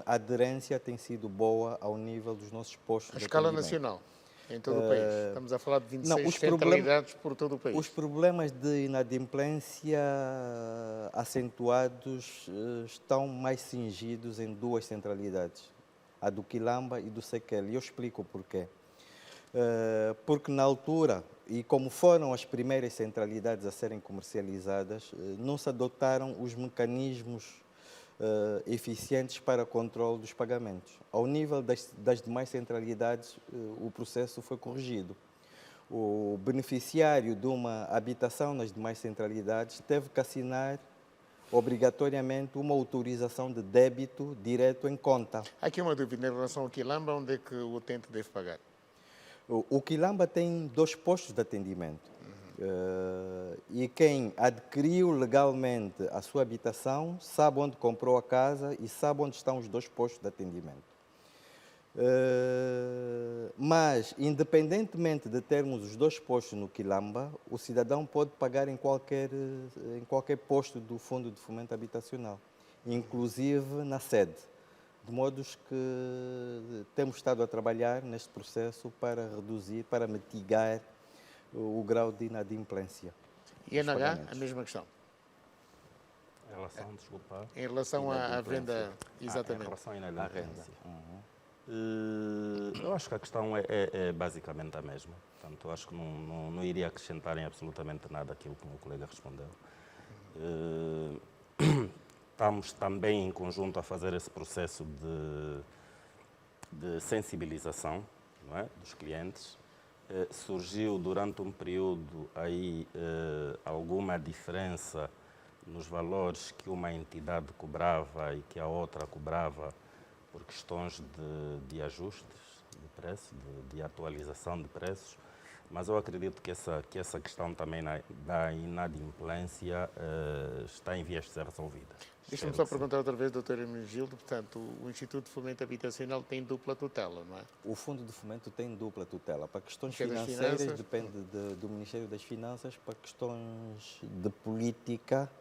a aderência tem sido boa ao nível dos nossos postos de escala atendimento. nacional, em todo o país. Estamos a falar de 26 Não, centralidades por todo o país. Os problemas de inadimplência acentuados estão mais cingidos em duas centralidades, a do Quilamba e do Sequel. E eu explico o porquê. Porque na altura, e como foram as primeiras centralidades a serem comercializadas, não se adotaram os mecanismos eficientes para controle dos pagamentos. Ao nível das demais centralidades, o processo foi corrigido. O beneficiário de uma habitação nas demais centralidades teve que assinar obrigatoriamente uma autorização de débito direto em conta. Há aqui uma dúvida em relação ao Quilamba, onde é que o utente deve pagar? O Quilamba tem 2 postos de atendimento. E quem adquiriu legalmente a sua habitação sabe onde comprou a casa e sabe onde estão os 2 postos de atendimento. Mas, independentemente de termos os 2 postos no Quilamba, o cidadão pode pagar em qualquer posto do Fundo de Fomento Habitacional, inclusive na sede. De modos que temos estado a trabalhar neste processo para reduzir, para mitigar o grau de inadimplência. E NH, a mesma questão. Em relação, desculpa. Em relação à venda, exatamente. Em relação à inadimplência. Eu acho que a questão é basicamente a mesma. Portanto, eu acho que não iria acrescentar em absolutamente nada aquilo que o meu colega respondeu. Estamos também em conjunto a fazer esse processo de sensibilização, não é, dos clientes. Surgiu durante um período aí alguma diferença nos valores que uma entidade cobrava e que a outra cobrava por questões de ajustes de preço, de atualização de preços. Mas eu acredito que essa questão também da inadimplência está em vias de ser resolvida. Deixa-me só perguntar outra vez, Dr. Hermenegildo, portanto, o Instituto de Fomento Habitacional tem dupla tutela, não é? O Fundo de Fomento tem dupla tutela. Para questões Que é das financeiras, finanças? depende do Ministério das Finanças. Para questões de política,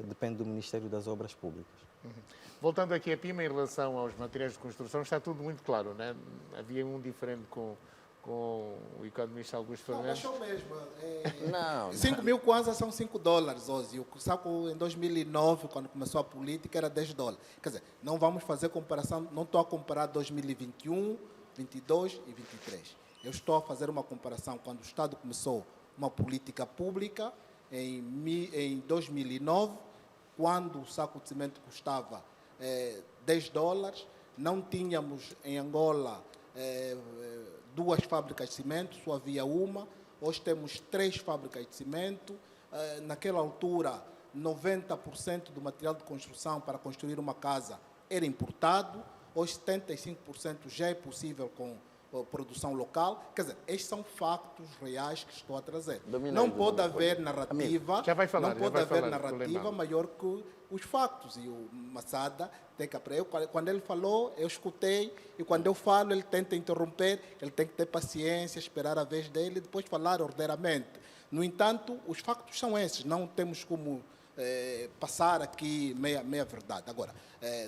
depende do Ministério das Obras Públicas. Voltando aqui a PIMA, em relação aos materiais de construção, está tudo muito claro, não é? Havia um diferente com o economista Augusto Fernandes. Não, mesmo. Não. 5 mil kwanzas são $5 hoje. O saco em 2009, quando começou a política, era $10. Quer dizer, não vamos fazer comparação, não estou a comparar 2021, 22 e 23. Eu estou a fazer uma comparação quando o Estado começou uma política pública em 2009, quando o saco de cimento custava $10, não tínhamos em Angola 2 fábricas de cimento, só havia uma. Hoje temos 3 fábricas de cimento. Naquela altura, 90% do material de construção para construir uma casa era importado. Hoje, 75% já é possível com produção local. Quer dizer, estes são factos reais que estou a trazer. Não pode haver narrativa, já vai falar, não pode haver narrativa maior que os factos. E o Massada tem que aprender. Quando ele falou, eu escutei, e quando eu falo, ele tenta interromper, ele tem que ter paciência, esperar a vez dele e depois falar ordeiramente. No entanto, os factos são esses, não temos como passar aqui meia verdade. Agora,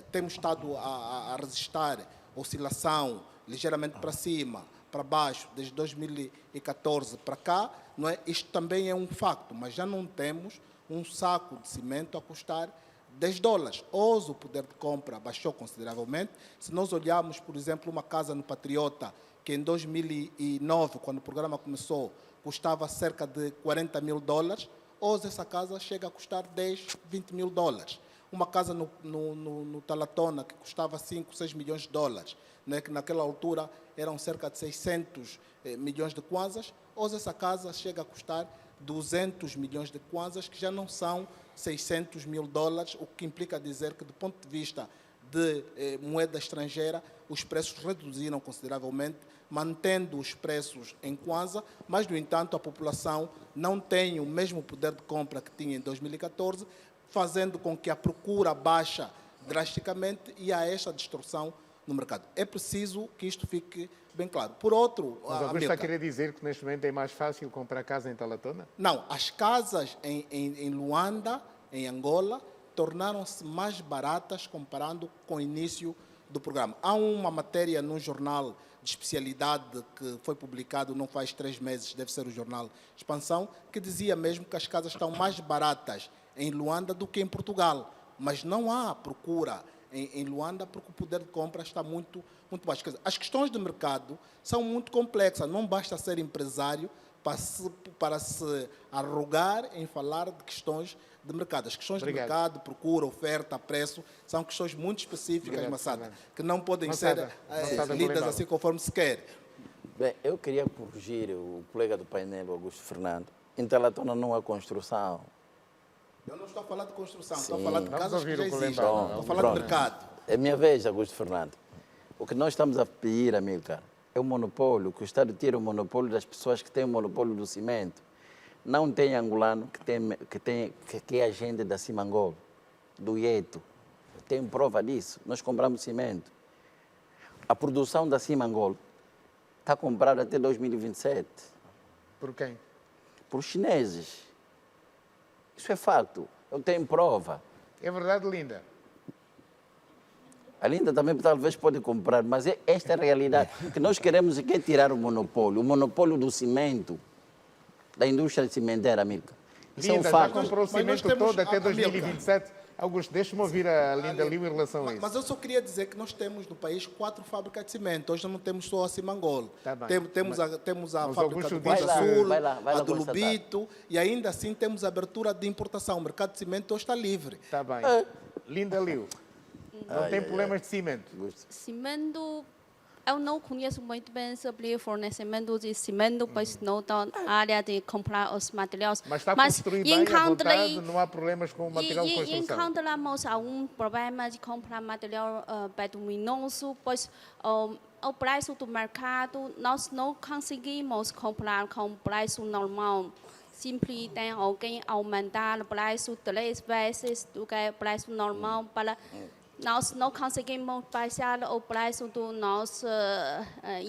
temos estado a resistir oscilação ligeiramente para cima, para baixo, desde 2014 para cá, não é? Isto também é um facto, mas já não temos um saco de cimento a custar $10. Hoje o poder de compra baixou consideravelmente. Se nós olharmos, por exemplo, uma casa no Patriota, que em 2009, quando o programa começou, custava cerca de $40 mil, hoje essa casa chega a custar $10, $20 mil. uma casa no Talatona que custava 5, 6 milhões de dólares, né, que naquela altura eram cerca de 600 milhões de kwanzas, hoje essa casa chega a custar 200 milhões de kwanzas, que já não são 600 mil dólares, o que implica dizer que, do ponto de vista de moeda estrangeira, os preços reduziram consideravelmente, mantendo os preços em kwanza, mas, no entanto, a população não tem o mesmo poder de compra que tinha em 2014, fazendo com que a procura baixe drasticamente e há esta distorção no mercado. É preciso que isto fique bem claro. Por outro, mas Augusto está a querer dizer que neste momento é mais fácil comprar casa em Talatona? Não, as casas em Luanda, em Angola, tornaram-se mais baratas comparando com o início do programa. Há uma matéria num jornal de especialidade que foi publicado não faz 3 meses, deve ser o jornal Expansão, que dizia mesmo que as casas estão mais baratas em Luanda do que em Portugal. Mas não há procura em Luanda porque o poder de compra está muito baixo. Quer dizer, as questões de mercado são muito complexas, não basta ser empresário para se arrogar em falar de questões de mercado. As questões de mercado, procura, oferta, preço, são questões muito específicas, Massada, que não podem ser lidas assim conforme se quer. Bem, eu queria corrigir o colega do painel, Augusto Fernando. Em Talatona não há construção. Eu não estou a falar de construção, Sim. estou a falar de casas que já existem. Estou a falar Pronto. de mercado. É minha vez, Augusto Fernando. O que nós estamos a pedir, Amílcar, é o monopólio, que o Estado tira o monopólio das pessoas que têm o monopólio do cimento. Não tem angolano que é agente da Simangol, do IETO. Tem prova disso. Nós compramos cimento. A produção da Simangol está comprada até 2027. Por quem? Por chineses. Isso é fato. Eu tenho prova. É verdade, Linda? A Linda também talvez pode comprar, mas esta é a realidade. O que nós queremos é tirar o monopólio do cimento, da indústria cimenteira, Amílcar. Isso Linda, é um fato. já comprou o cimento todo até 2027. Augusto, deixa-me ouvir a Linda Liu em relação a isso. Mas eu só queria dizer que nós temos no país 4 fábricas de cimento. Hoje não temos só a Simangol. Tá bem. Temos a fábrica do Vai Costa Sul, vai lá a do constatar. Lubito, e ainda assim temos a abertura de importação. O mercado de cimento hoje está livre. Está bem. Linda Liu, não tem problemas de cimento? Cimento, eu não conheço muito bem sobre o fornecimento de cimento, pois não estou na área de comprar os materiais. Mas está construído bem, à vontade, não há problemas com o material de construção? Encontramos algum problema de comprar material bituminoso, pois o preço do mercado nós não conseguimos comprar com preço normal. Sempre tem alguém aumentar o preço 3 vezes do que o preço normal para nós não conseguimos baixar o preço das nossas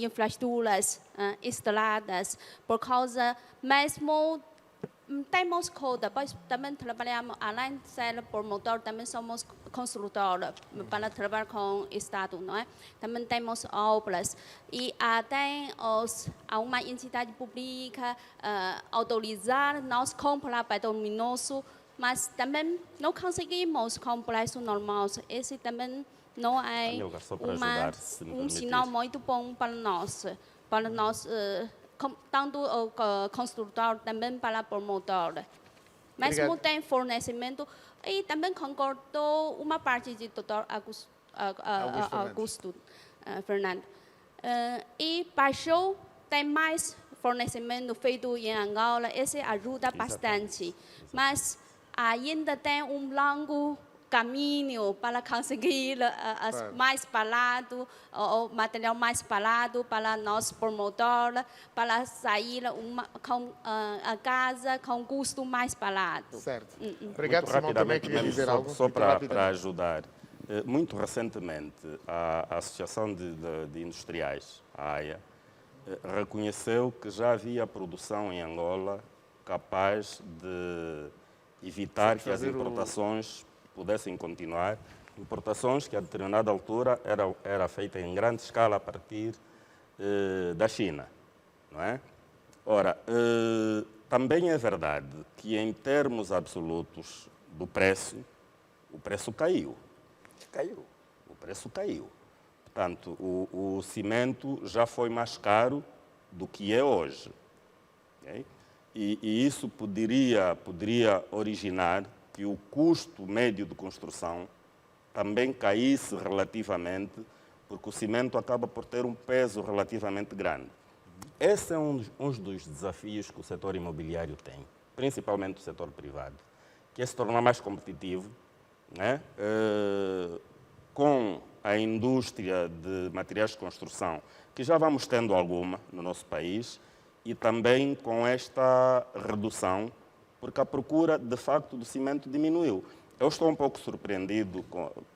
infraestruturas, estradas, por causa mesmo temos cota, pois também trabalhamos, além de ser promotor, também somos construtores para trabalhar com o Estado, não é? Também temos obras e até uma entidade pública autorizar nós comprar bituminoso, mas também não conseguimos com preço normal. Esse também não é um sinal muito bom para nós tanto o construtor também para o promotor. Mesmo tem fornecimento, e também concordou uma parte de Dr. Augusto Fernando. E baixou, tem mais fornecimento feito em Angola, isso ajuda bastante. Mas ainda tem um longo caminho para conseguir mais barato, o material mais barato para nós promotores, para sair com a casa com custo mais barato. Certo. Obrigado, Simão, também queria dizer algo. Só para ajudar. Muito recentemente, a Associação de Industriais, a AIA, reconheceu que já havia produção em Angola capaz de evitar que as importações pudessem continuar, importações que a determinada altura era feita em grande escala a partir da China, não é? Ora, também é verdade que em termos absolutos do preço, o preço caiu. O preço caiu. Portanto, o cimento já foi mais caro do que é hoje. Okay? E isso poderia originar que o custo médio de construção também caísse relativamente, porque o cimento acaba por ter um peso relativamente grande. Esse é um dos desafios que o setor imobiliário tem, principalmente o setor privado, que é se tornar mais competitivo, né? Com a indústria de materiais de construção, que já vamos tendo alguma no nosso país, e também com esta redução, porque a procura, de facto, do cimento diminuiu. Eu estou um pouco surpreendido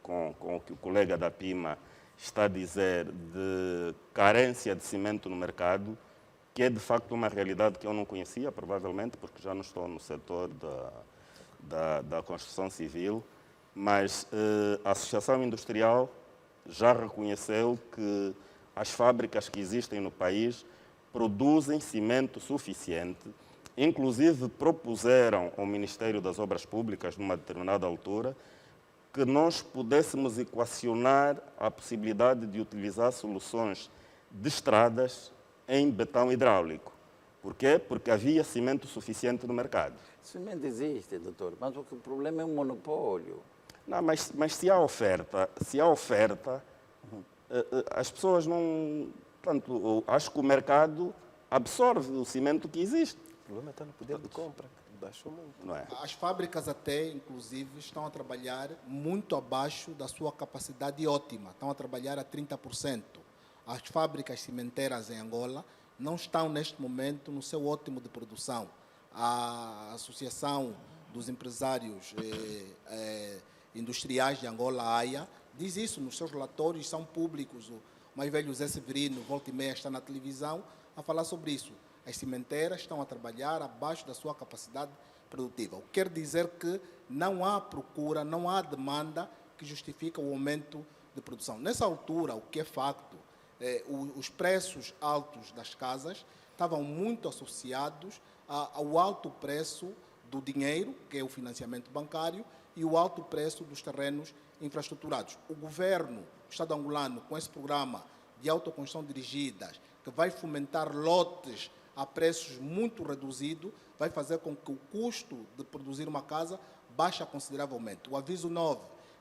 com o que o colega da PIMA está a dizer de carência de cimento no mercado, que é, de facto, uma realidade que eu não conhecia, provavelmente, porque já não estou no setor da construção civil, mas a Associação Industrial já reconheceu que as fábricas que existem no país produzem cimento suficiente, inclusive propuseram ao Ministério das Obras Públicas, numa determinada altura, que nós pudéssemos equacionar a possibilidade de utilizar soluções de estradas em betão hidráulico. Por quê? Porque havia cimento suficiente no mercado. Cimento existe, doutor, mas o problema é um monopólio. Não, mas se há oferta, as pessoas não... Portanto, acho que o mercado absorve o cimento que existe. O problema está no poder de compra, que baixou muito. Não é? As fábricas até, inclusive, estão a trabalhar muito abaixo da sua capacidade ótima. Estão a trabalhar a 30%. As fábricas cimenteiras em Angola não estão, neste momento, no seu ótimo de produção. A Associação dos Empresários Industriais de Angola, a AIA, diz isso nos seus relatórios, são públicos. O mais velho Zé Severino, volta e meia, está na televisão a falar sobre isso. As cimenteiras estão a trabalhar abaixo da sua capacidade produtiva. O que quer dizer que não há procura, não há demanda que justifica o aumento de produção. Nessa altura, o que é facto, os preços altos das casas estavam muito associados ao alto preço do dinheiro, que é o financiamento bancário, e o alto preço dos terrenos infraestruturados. O governo, o Estado angolano, com esse programa de autoconstrução dirigidas, que vai fomentar lotes a preços muito reduzidos, vai fazer com que o custo de produzir uma casa baixe consideravelmente. O aviso 9,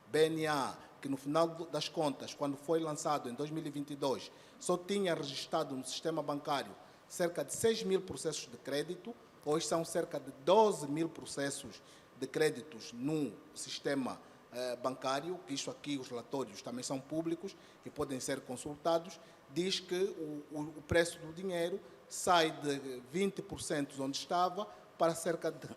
BNA, que no final das contas, quando foi lançado em 2022, só tinha registrado no sistema bancário cerca de 6 mil processos de crédito, hoje são cerca de 12 mil processos de créditos no sistema bancário, que isso aqui, os relatórios também são públicos e podem ser consultados, diz que o preço do dinheiro sai de 20% onde estava para cerca de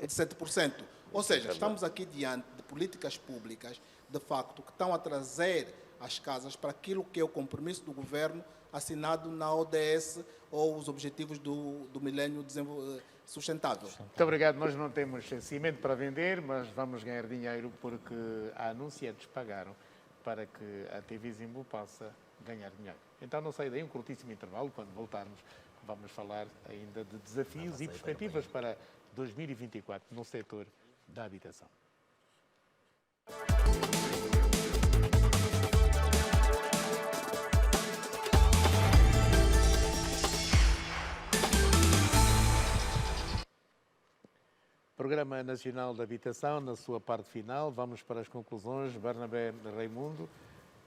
7%. Ou seja, estamos aqui diante de políticas públicas, de facto, que estão a trazer as casas para aquilo que é o compromisso do governo assinado na ODS ou os Objetivos do Milênio Sustentável. Muito obrigado. Nós não temos cimento para vender, mas vamos ganhar dinheiro porque a anunciantes pagaram para que a TV Zimbu possa ganhar dinheiro. Então não sai daí um curtíssimo intervalo. Quando voltarmos, vamos falar ainda de desafios e perspectivas para 2024 no setor da habitação. Programa Nacional de Habitação, na sua parte final, vamos para as conclusões. Barnabé Raimundo,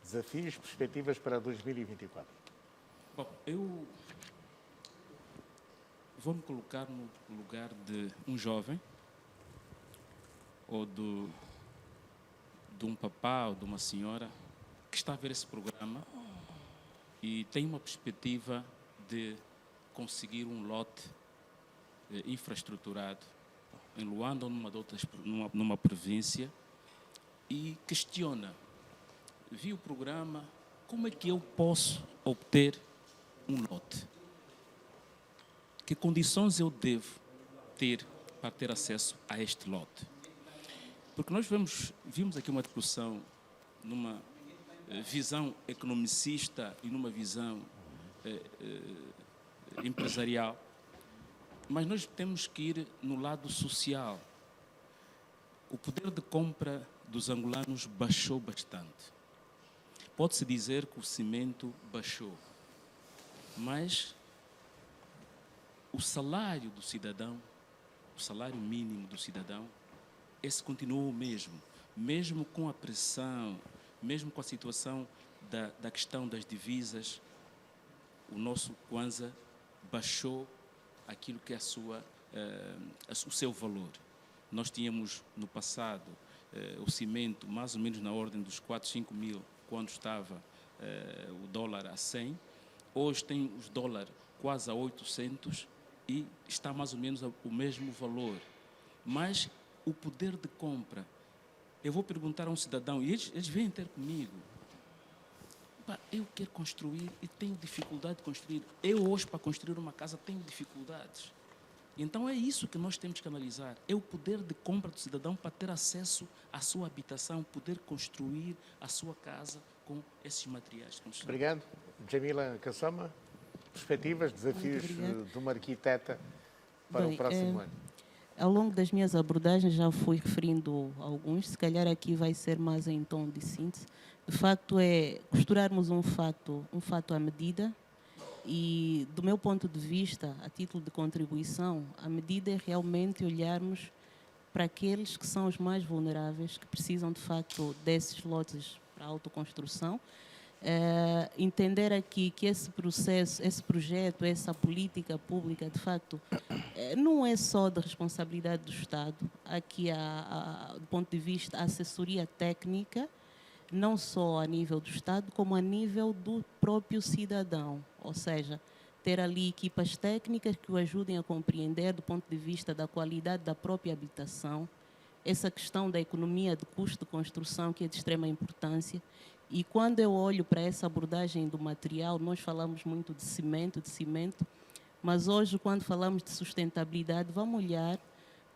desafios, perspectivas para 2024. Bom, eu vou me colocar no lugar de um jovem, ou de um papá ou de uma senhora, que está a ver esse programa e tem uma perspectiva de conseguir um lote infraestruturado em Luanda ou numa província, e questiona, vi o programa, como é que eu posso obter um lote? Que condições eu devo ter para ter acesso a este lote? Porque nós vimos aqui uma discussão numa visão economicista e numa visão empresarial, mas nós temos que ir no lado social. O poder de compra dos angolanos baixou bastante. Pode-se dizer que o cimento baixou, mas o salário do cidadão, o salário mínimo do cidadão, esse continua o mesmo. Mesmo com a pressão, mesmo com a situação da questão das divisas, o nosso Kwanza baixou aquilo que é o seu valor. Nós tínhamos no passado o cimento mais ou menos na ordem dos 4, 5 mil, quando estava o dólar a 100. Hoje tem os dólares quase a 800 e está mais ou menos o mesmo valor. Mas o poder de compra, eu vou perguntar a um cidadão, e eles vêm ter comigo, eu quero construir e tenho dificuldade de construir. Eu hoje, para construir uma casa, tenho dificuldades. Então é isso que nós temos que analisar, é o poder de compra do cidadão para ter acesso à sua habitação, poder construir a sua casa com esses materiais de construção. Obrigado. Jamila Kassama, perspectivas, desafios de uma arquiteta para o próximo ano. Ao longo das minhas abordagens já fui referindo alguns, se calhar aqui vai ser mais em tom de síntese. De facto é costurarmos um fato à medida e, do meu ponto de vista, a título de contribuição, a medida é realmente olharmos para aqueles que são os mais vulneráveis, que precisam de facto desses lotes para a autoconstrução. Entender aqui que esse processo, esse projeto, essa política pública, de facto, não é só da responsabilidade do Estado. Aqui, do ponto de vista da assessoria técnica, não só a nível do Estado, como a nível do próprio cidadão. Ou seja, ter ali equipas técnicas que o ajudem a compreender, do ponto de vista da qualidade da própria habitação, essa questão da economia de custo de construção, que é de extrema importância. E quando eu olho para essa abordagem do material, nós falamos muito de cimento, mas hoje, quando falamos de sustentabilidade, vamos olhar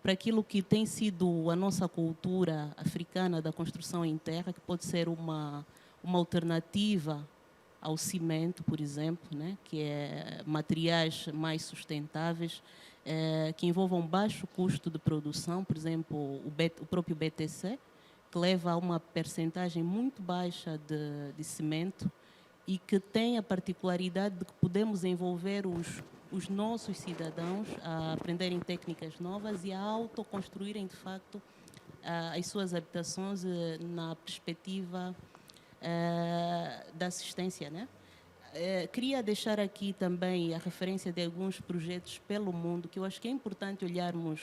para aquilo que tem sido a nossa cultura africana da construção em terra, que pode ser uma alternativa ao cimento, por exemplo, né? Que é materiais mais sustentáveis, que envolvam baixo custo de produção, por exemplo, o próprio BTC, que leva a uma percentagem muito baixa de cimento e que tem a particularidade de que podemos envolver os nossos cidadãos a aprenderem técnicas novas e a autoconstruírem, de facto, as suas habitações na perspectiva da assistência, né? Queria deixar aqui também a referência de alguns projetos pelo mundo, que eu acho que é importante olharmos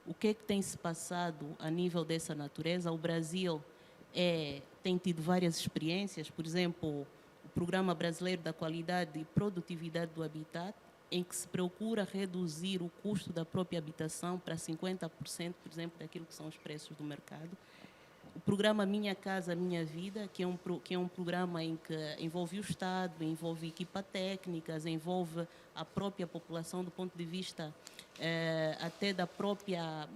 o que é que tem se passado a nível dessa natureza. O Brasil tem tido várias experiências, por exemplo, o Programa Brasileiro da Qualidade e Produtividade do Habitat, em que se procura reduzir o custo da própria habitação para 50%, por exemplo, daquilo que são os preços do mercado. O programa Minha Casa, Minha Vida, que é um programa em que envolve o Estado, envolve equipa técnicas, envolve a própria população do ponto de vista até da própria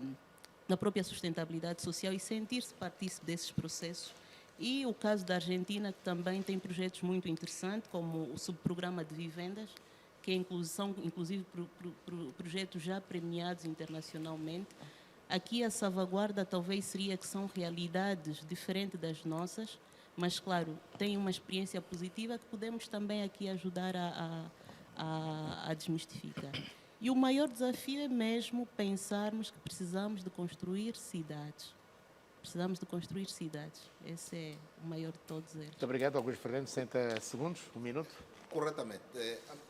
sustentabilidade social e sentir-se partícipe desses processos. E o caso da Argentina, que também tem projetos muito interessantes, como o subprograma de vivendas, que são inclusive projetos já premiados internacionalmente. Aqui a salvaguarda talvez seria que são realidades diferentes das nossas, mas, claro, tem uma experiência positiva que podemos também aqui ajudar a desmistificar. E o maior desafio é mesmo pensarmos que precisamos de construir cidades. Precisamos de construir cidades. Esse é o maior de todos eles. Muito obrigado, Augusto Fernandes. 60 segundos, um minuto. Corretamente.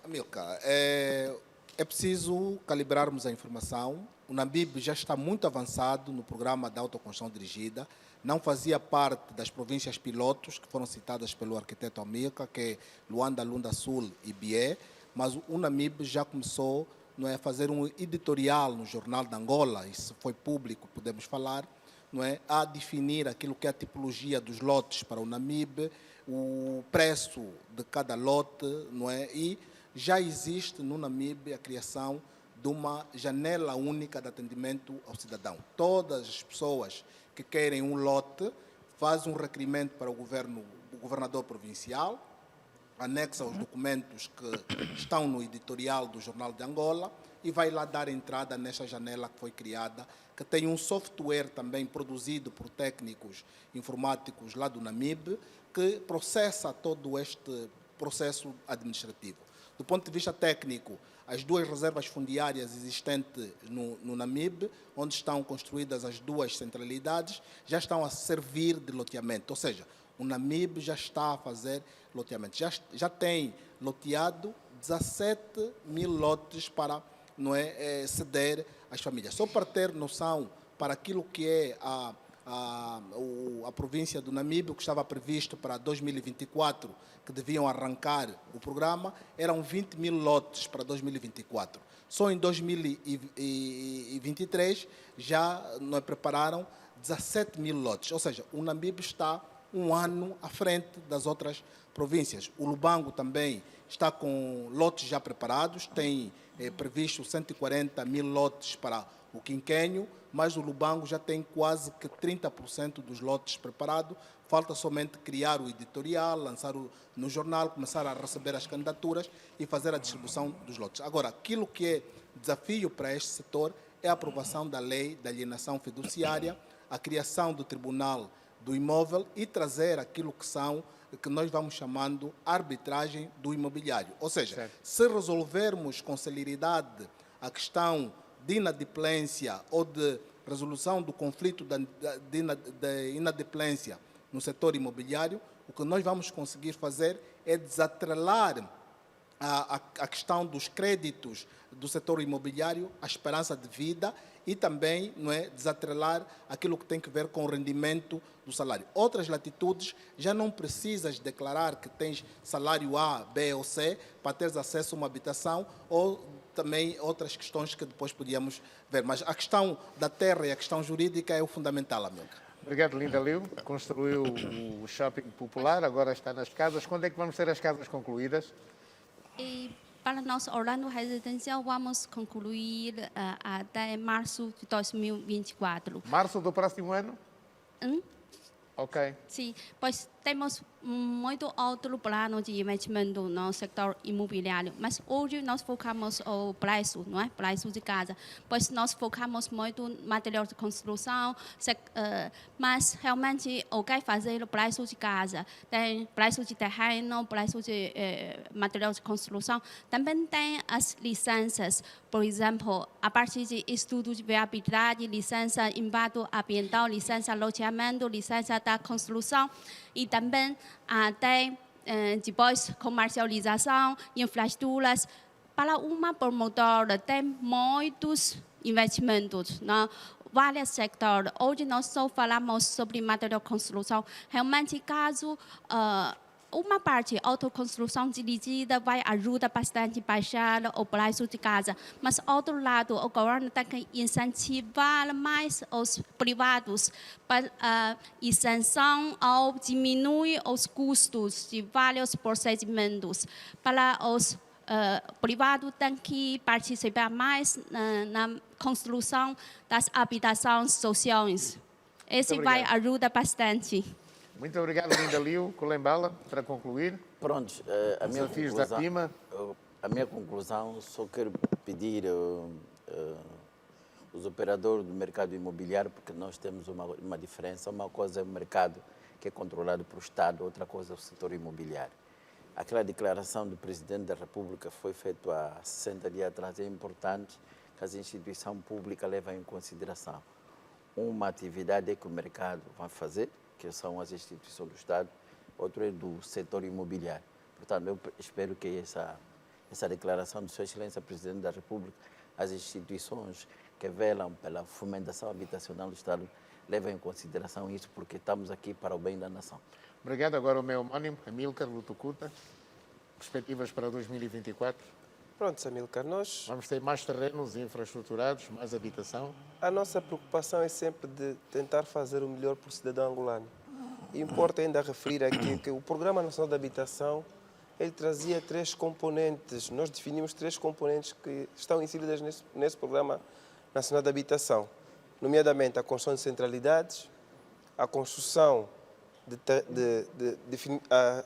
Amilcar, é preciso calibrarmos a informação. O Namibe já está muito avançado no programa de autoconstrução dirigida. Não fazia parte das províncias pilotos que foram citadas pelo arquiteto Amilcar, que é Luanda, Lunda Sul e Bié, mas o Namibe já começou a fazer um editorial no Jornal de Angola, isso foi público, podemos falar, a definir aquilo que é a tipologia dos lotes para o Namibe, o preço de cada lote, e já existe no Namibe a criação de uma janela única de atendimento ao cidadão. Todas as pessoas que querem um lote fazem um requerimento para o governador provincial, anexa os documentos que estão no editorial do Jornal de Angola e vai lá dar entrada nesta janela que foi criada, que tem um software também produzido por técnicos informáticos lá do Namibe, que processa todo este processo administrativo. Do ponto de vista técnico, as 2 reservas fundiárias existentes no Namibe, onde estão construídas as 2 centralidades, já estão a servir de loteamento. Ou seja, o Namibe já está a fazer loteamento. Já tem loteado 17 mil lotes para ceder às famílias. Só para ter noção, para aquilo que é a província do Namibe, o que estava previsto para 2024, que deviam arrancar o programa, eram 20 mil lotes para 2024. Só em 2023 já prepararam 17 mil lotes, ou seja, o Namibe está um ano à frente das outras províncias. O Lubango também está com lotes já preparados, tem previsto 140 mil lotes para o quinquênio, mas o Lubango já tem quase que 30% dos lotes preparados. Falta somente criar o editorial, lançar no jornal, começar a receber as candidaturas e fazer a distribuição dos lotes. Agora, aquilo que é desafio para este setor é a aprovação da lei da alienação fiduciária, a criação do Tribunal do Imóvel e trazer aquilo que nós vamos chamando arbitragem do imobiliário. Ou seja, certo, se resolvermos com celeridade a questão de inadimplência ou de resolução do conflito de inadimplência no setor imobiliário, o que nós vamos conseguir fazer é desatrelar a questão dos créditos do setor imobiliário, a esperança de vida e também desatrelar aquilo que tem que ver com o rendimento do salário. Outras latitudes já não precisas declarar que tens salário A, B ou C para teres acesso a uma habitação ou também outras questões que depois podíamos ver. Mas a questão da terra e a questão jurídica é o fundamental, Amilcar. Obrigado, Linda Liu. Construiu o shopping popular, agora está nas casas. Quando é que vamos ter as casas concluídas? E para nós, Orlando Residencial, vamos concluir até março de 2024. Março do próximo ano? Ok. Sim, pois temos muito outro plano de investimento no setor imobiliário, mas hoje nós focamos o preço, não é? Preço de casa, pois nós focamos muito no material de construção, mas realmente o que fazer o preço de casa, tem preço de terreno, preço de material de construção, também tem as licenças, por exemplo, a partir de estudo de viabilidade, licença impacto ambiental, licença loteamento, licença da construção e também tem depois comercialização, infraestruturas. Para uma promotora tem muitos investimentos, não? Vários setores. Hoje nós só falamos sobre material de construção. Realmente, caso uma parte autoconstrução dirigida vai ajudar bastante a baixar o preço de casa, mas outro lado o governo tem que incentivar mais os privados para isenção ou diminuir os custos de vários procedimentos. Para os privados têm que participar mais na construção das habitações sociais. Esse vai ajudar bastante. Muito obrigado, Linda Liu. Colembala, para concluir. Pronto, a minha conclusão, só quero pedir os operadores do mercado imobiliário, porque nós temos uma diferença. Uma coisa é o mercado que é controlado pelo Estado, outra coisa é o setor imobiliário. Aquela declaração do Presidente da República foi feita há 60 dias atrás. É importante que as instituições públicas levem em consideração uma atividade que o mercado vai fazer, que são as instituições do Estado, outro é do setor imobiliário. Portanto, eu espero que essa declaração de Sua Excelência Presidente da República, as instituições que velam pela fomentação habitacional do Estado, levem em consideração isso, porque estamos aqui para o bem da nação. Obrigado. Agora o meu homónimo, Amilcar Lutucuta. Perspectivas para 2024? Pronto, Amilcar, nós... Vamos ter mais terrenos infraestruturados, mais habitação? A nossa preocupação é sempre de tentar fazer o melhor para o cidadão angolano. E importa ainda referir aqui que o Programa Nacional de Habitação, ele trazia 3 componentes. Nós definimos 3 componentes que estão inseridas nesse Programa Nacional de Habitação. Nomeadamente a construção de centralidades, a construção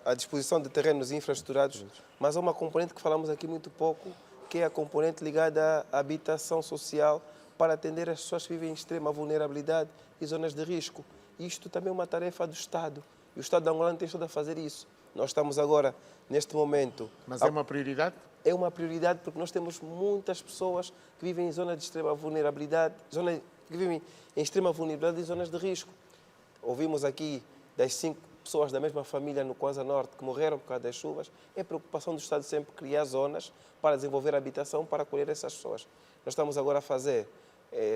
a disposição de terrenos infraestruturados, mas há uma componente que falamos aqui muito pouco, que é a componente ligada à habitação social para atender as pessoas que vivem em extrema vulnerabilidade e zonas de risco. Isto também é uma tarefa do Estado, e o Estado angolano tem estado a fazer isso. Nós estamos agora, neste momento... Mas é uma prioridade? É uma prioridade porque nós temos muitas pessoas que vivem em zonas de extrema vulnerabilidade, que vivem em extrema vulnerabilidade e zonas de risco. Ouvimos aqui das 5 pessoas da mesma família no Kwanza Norte que morreram por causa das chuvas. É preocupação do Estado sempre criar zonas para desenvolver habitação para acolher essas pessoas. Nós estamos agora a fazer,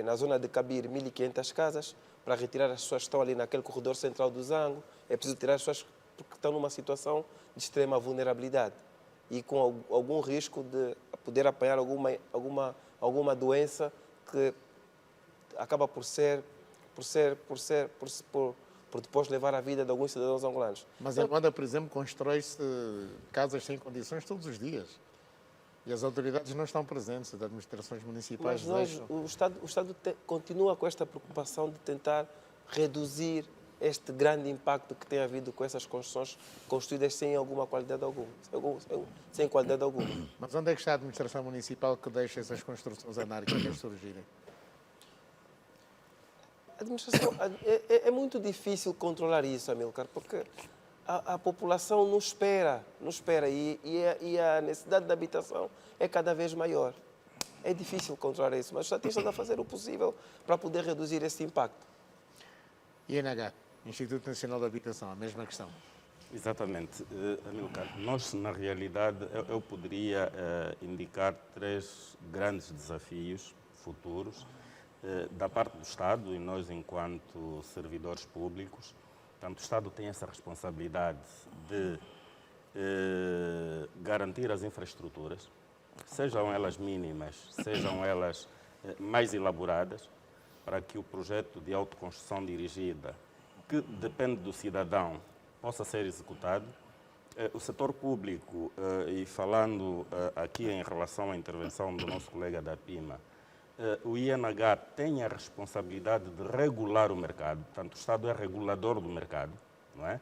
na zona de Cabir, 1.500 casas para retirar as pessoas que estão ali naquele corredor central do Zango. É preciso tirar as pessoas porque estão numa situação de extrema vulnerabilidade e com algum risco de poder apanhar alguma doença que acaba por depois levar a vida de alguns cidadãos angolanos. Mas em Luanda, por exemplo, constrói-se casas sem condições todos os dias. E as autoridades não estão presentes, as administrações municipais deixam. O Estado continua com esta preocupação de tentar reduzir este grande impacto que tem havido com essas construções construídas sem alguma qualidade alguma. Sem qualidade alguma. Mas onde é que está a administração municipal que deixa essas construções anárquicas surgirem? A administração, é muito difícil controlar isso, Amilcar, porque a população não espera e a necessidade de habitação é cada vez maior. É difícil controlar isso, mas os estatistas estão a fazer o possível para poder reduzir esse impacto. INH, Instituto Nacional de Habitação, a mesma questão. Exatamente, Amilcar. Nós, na realidade, eu poderia indicar 3 grandes desafios futuros da parte do Estado e nós, enquanto servidores públicos. Portanto, o Estado tem essa responsabilidade de garantir as infraestruturas, sejam elas mínimas, sejam elas mais elaboradas, para que o projeto de autoconstrução dirigida, que depende do cidadão, possa ser executado. O setor público, e falando aqui em relação à intervenção do nosso colega da PIMA, o INH tem a responsabilidade de regular o mercado, portanto, o Estado é regulador do mercado, não é?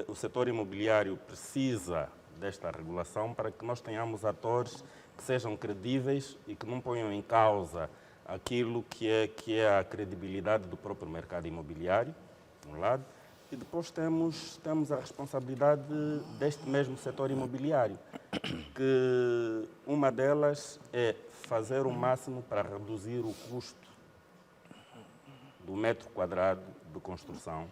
O setor imobiliário precisa desta regulação para que nós tenhamos atores que sejam credíveis e que não ponham em causa aquilo que é a credibilidade do próprio mercado imobiliário, de um lado, e depois temos a responsabilidade deste mesmo setor imobiliário, que uma delas é fazer o máximo para reduzir o custo do metro quadrado de construção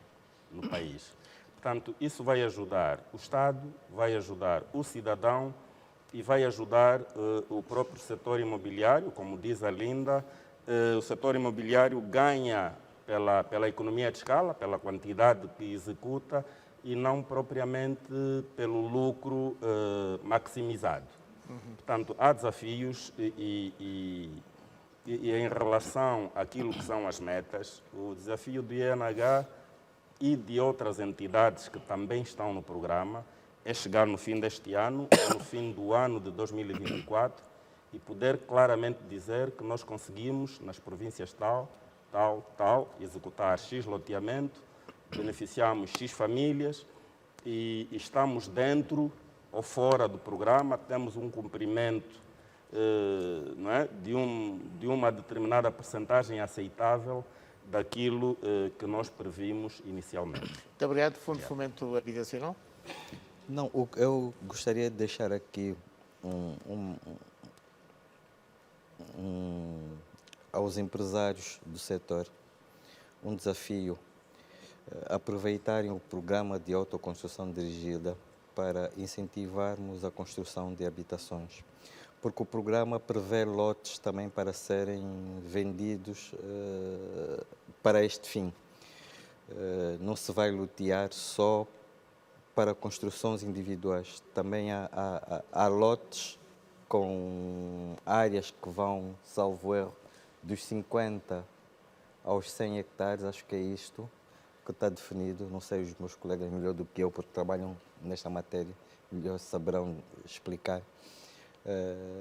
no país. Portanto, isso vai ajudar o Estado, vai ajudar o cidadão e vai ajudar o próprio setor imobiliário. Como diz a Linda, o setor imobiliário ganha pela economia de escala, pela quantidade que executa e não propriamente pelo lucro maximizado. Portanto, há desafios e em relação àquilo que são as metas, o desafio do INH e de outras entidades que também estão no programa é chegar no fim deste ano, no fim do ano de 2024, e poder claramente dizer que nós conseguimos, nas províncias tal, executar X loteamento, beneficiamos X famílias e estamos dentro ou fora do programa, temos um cumprimento não é, de uma determinada percentagem aceitável daquilo que nós previmos inicialmente. Muito obrigado. Fundo de Fomento Habitacional? Não, eu gostaria de deixar aqui aos empresários do setor um desafio, aproveitarem o programa de autoconstrução dirigida para incentivarmos a construção de habitações, porque o programa prevê lotes também para serem vendidos para este fim. Não se vai lotear só para construções individuais, também há lotes com áreas que vão, salvo erro, dos 50 aos 100 hectares, acho que é isto que está definido. Não sei, os meus colegas melhor do que eu, porque trabalham nesta matéria, melhor saberão explicar.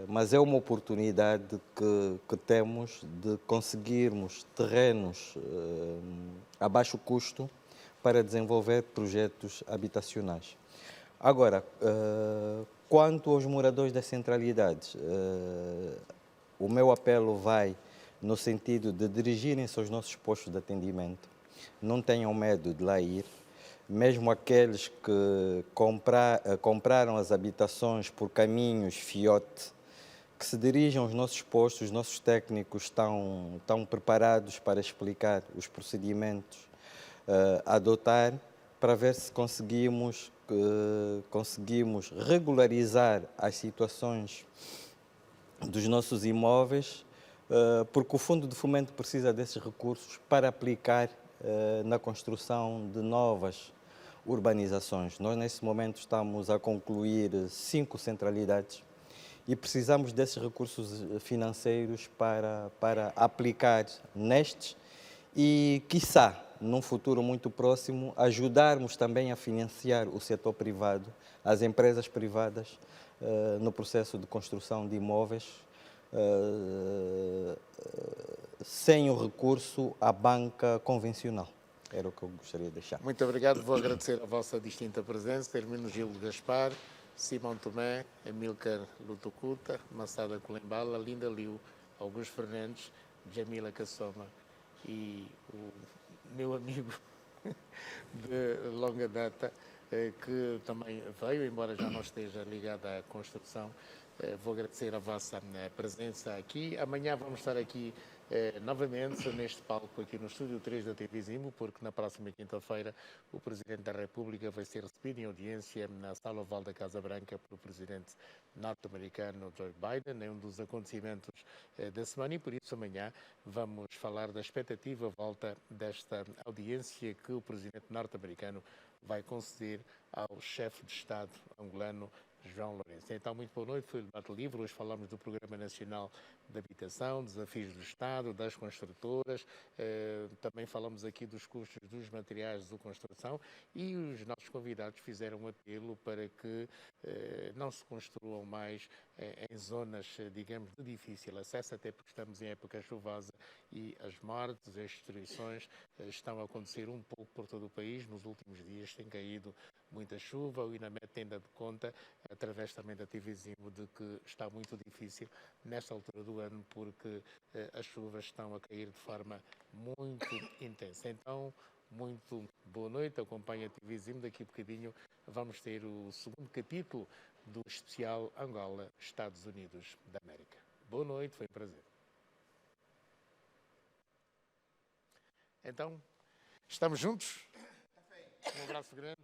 Mas é uma oportunidade que temos de conseguirmos terrenos a baixo custo para desenvolver projetos habitacionais. Agora, quanto aos moradores das centralidades, o meu apelo vai no sentido de dirigirem-se aos nossos postos de atendimento, não tenham medo de lá ir, mesmo aqueles que compraram as habitações por caminhos Fiat, que se dirigem aos nossos postos, os nossos técnicos estão preparados para explicar os procedimentos a adotar, para ver se conseguimos regularizar as situações dos nossos imóveis, porque o Fundo de Fomento precisa desses recursos para aplicar na construção de novas urbanizações. Nós, nesse momento, estamos a concluir 5 centralidades e precisamos desses recursos financeiros para aplicar nestes e, quiçá, num futuro muito próximo, ajudarmos também a financiar o setor privado, as empresas privadas, no processo de construção de imóveis, sem o recurso à banca convencional. Era o que eu gostaria de deixar. Muito obrigado. Vou agradecer a vossa distinta presença. Hermínio Gil Gaspar, Simão Tomé, Amílcar Lutucuta, Massada Colembala, Linda Liu, Augusto Fernandes, Jamila Kassoma e o meu amigo de longa data, que também veio, embora já não esteja ligado à construção. Vou agradecer a vossa presença aqui. Amanhã vamos estar aqui novamente neste palco aqui no Estúdio 3 da TV Zimo, porque na próxima quinta-feira o Presidente da República vai ser recebido em audiência na Sala Oval da Casa Branca pelo Presidente norte-americano Joe Biden. É um dos acontecimentos da semana e por isso amanhã vamos falar da expectativa volta desta audiência que o Presidente norte-americano vai conceder ao chefe de Estado angolano João Lourenço. Então, muito boa noite, foi o Debate Livre. Hoje falamos do Programa Nacional de Habitação, desafios do Estado, das construtoras, também falamos aqui dos custos dos materiais de construção e os nossos convidados fizeram um apelo para que não se construam mais em zonas, digamos, de difícil acesso, até porque estamos em época chuvosa e as mortes, as destruições estão a acontecer um pouco por todo o país. Nos últimos dias tem caído muita chuva, o INAMET tem dado conta, através também da TV Zimo, de que está muito difícil nesta altura do ano, porque as chuvas estão a cair de forma muito intensa. Então, muito boa noite, acompanha a TV Zimo. Daqui a bocadinho vamos ter o segundo capítulo do especial Angola, Estados Unidos da América. Boa noite, foi um prazer. Então, estamos juntos? Um abraço grande.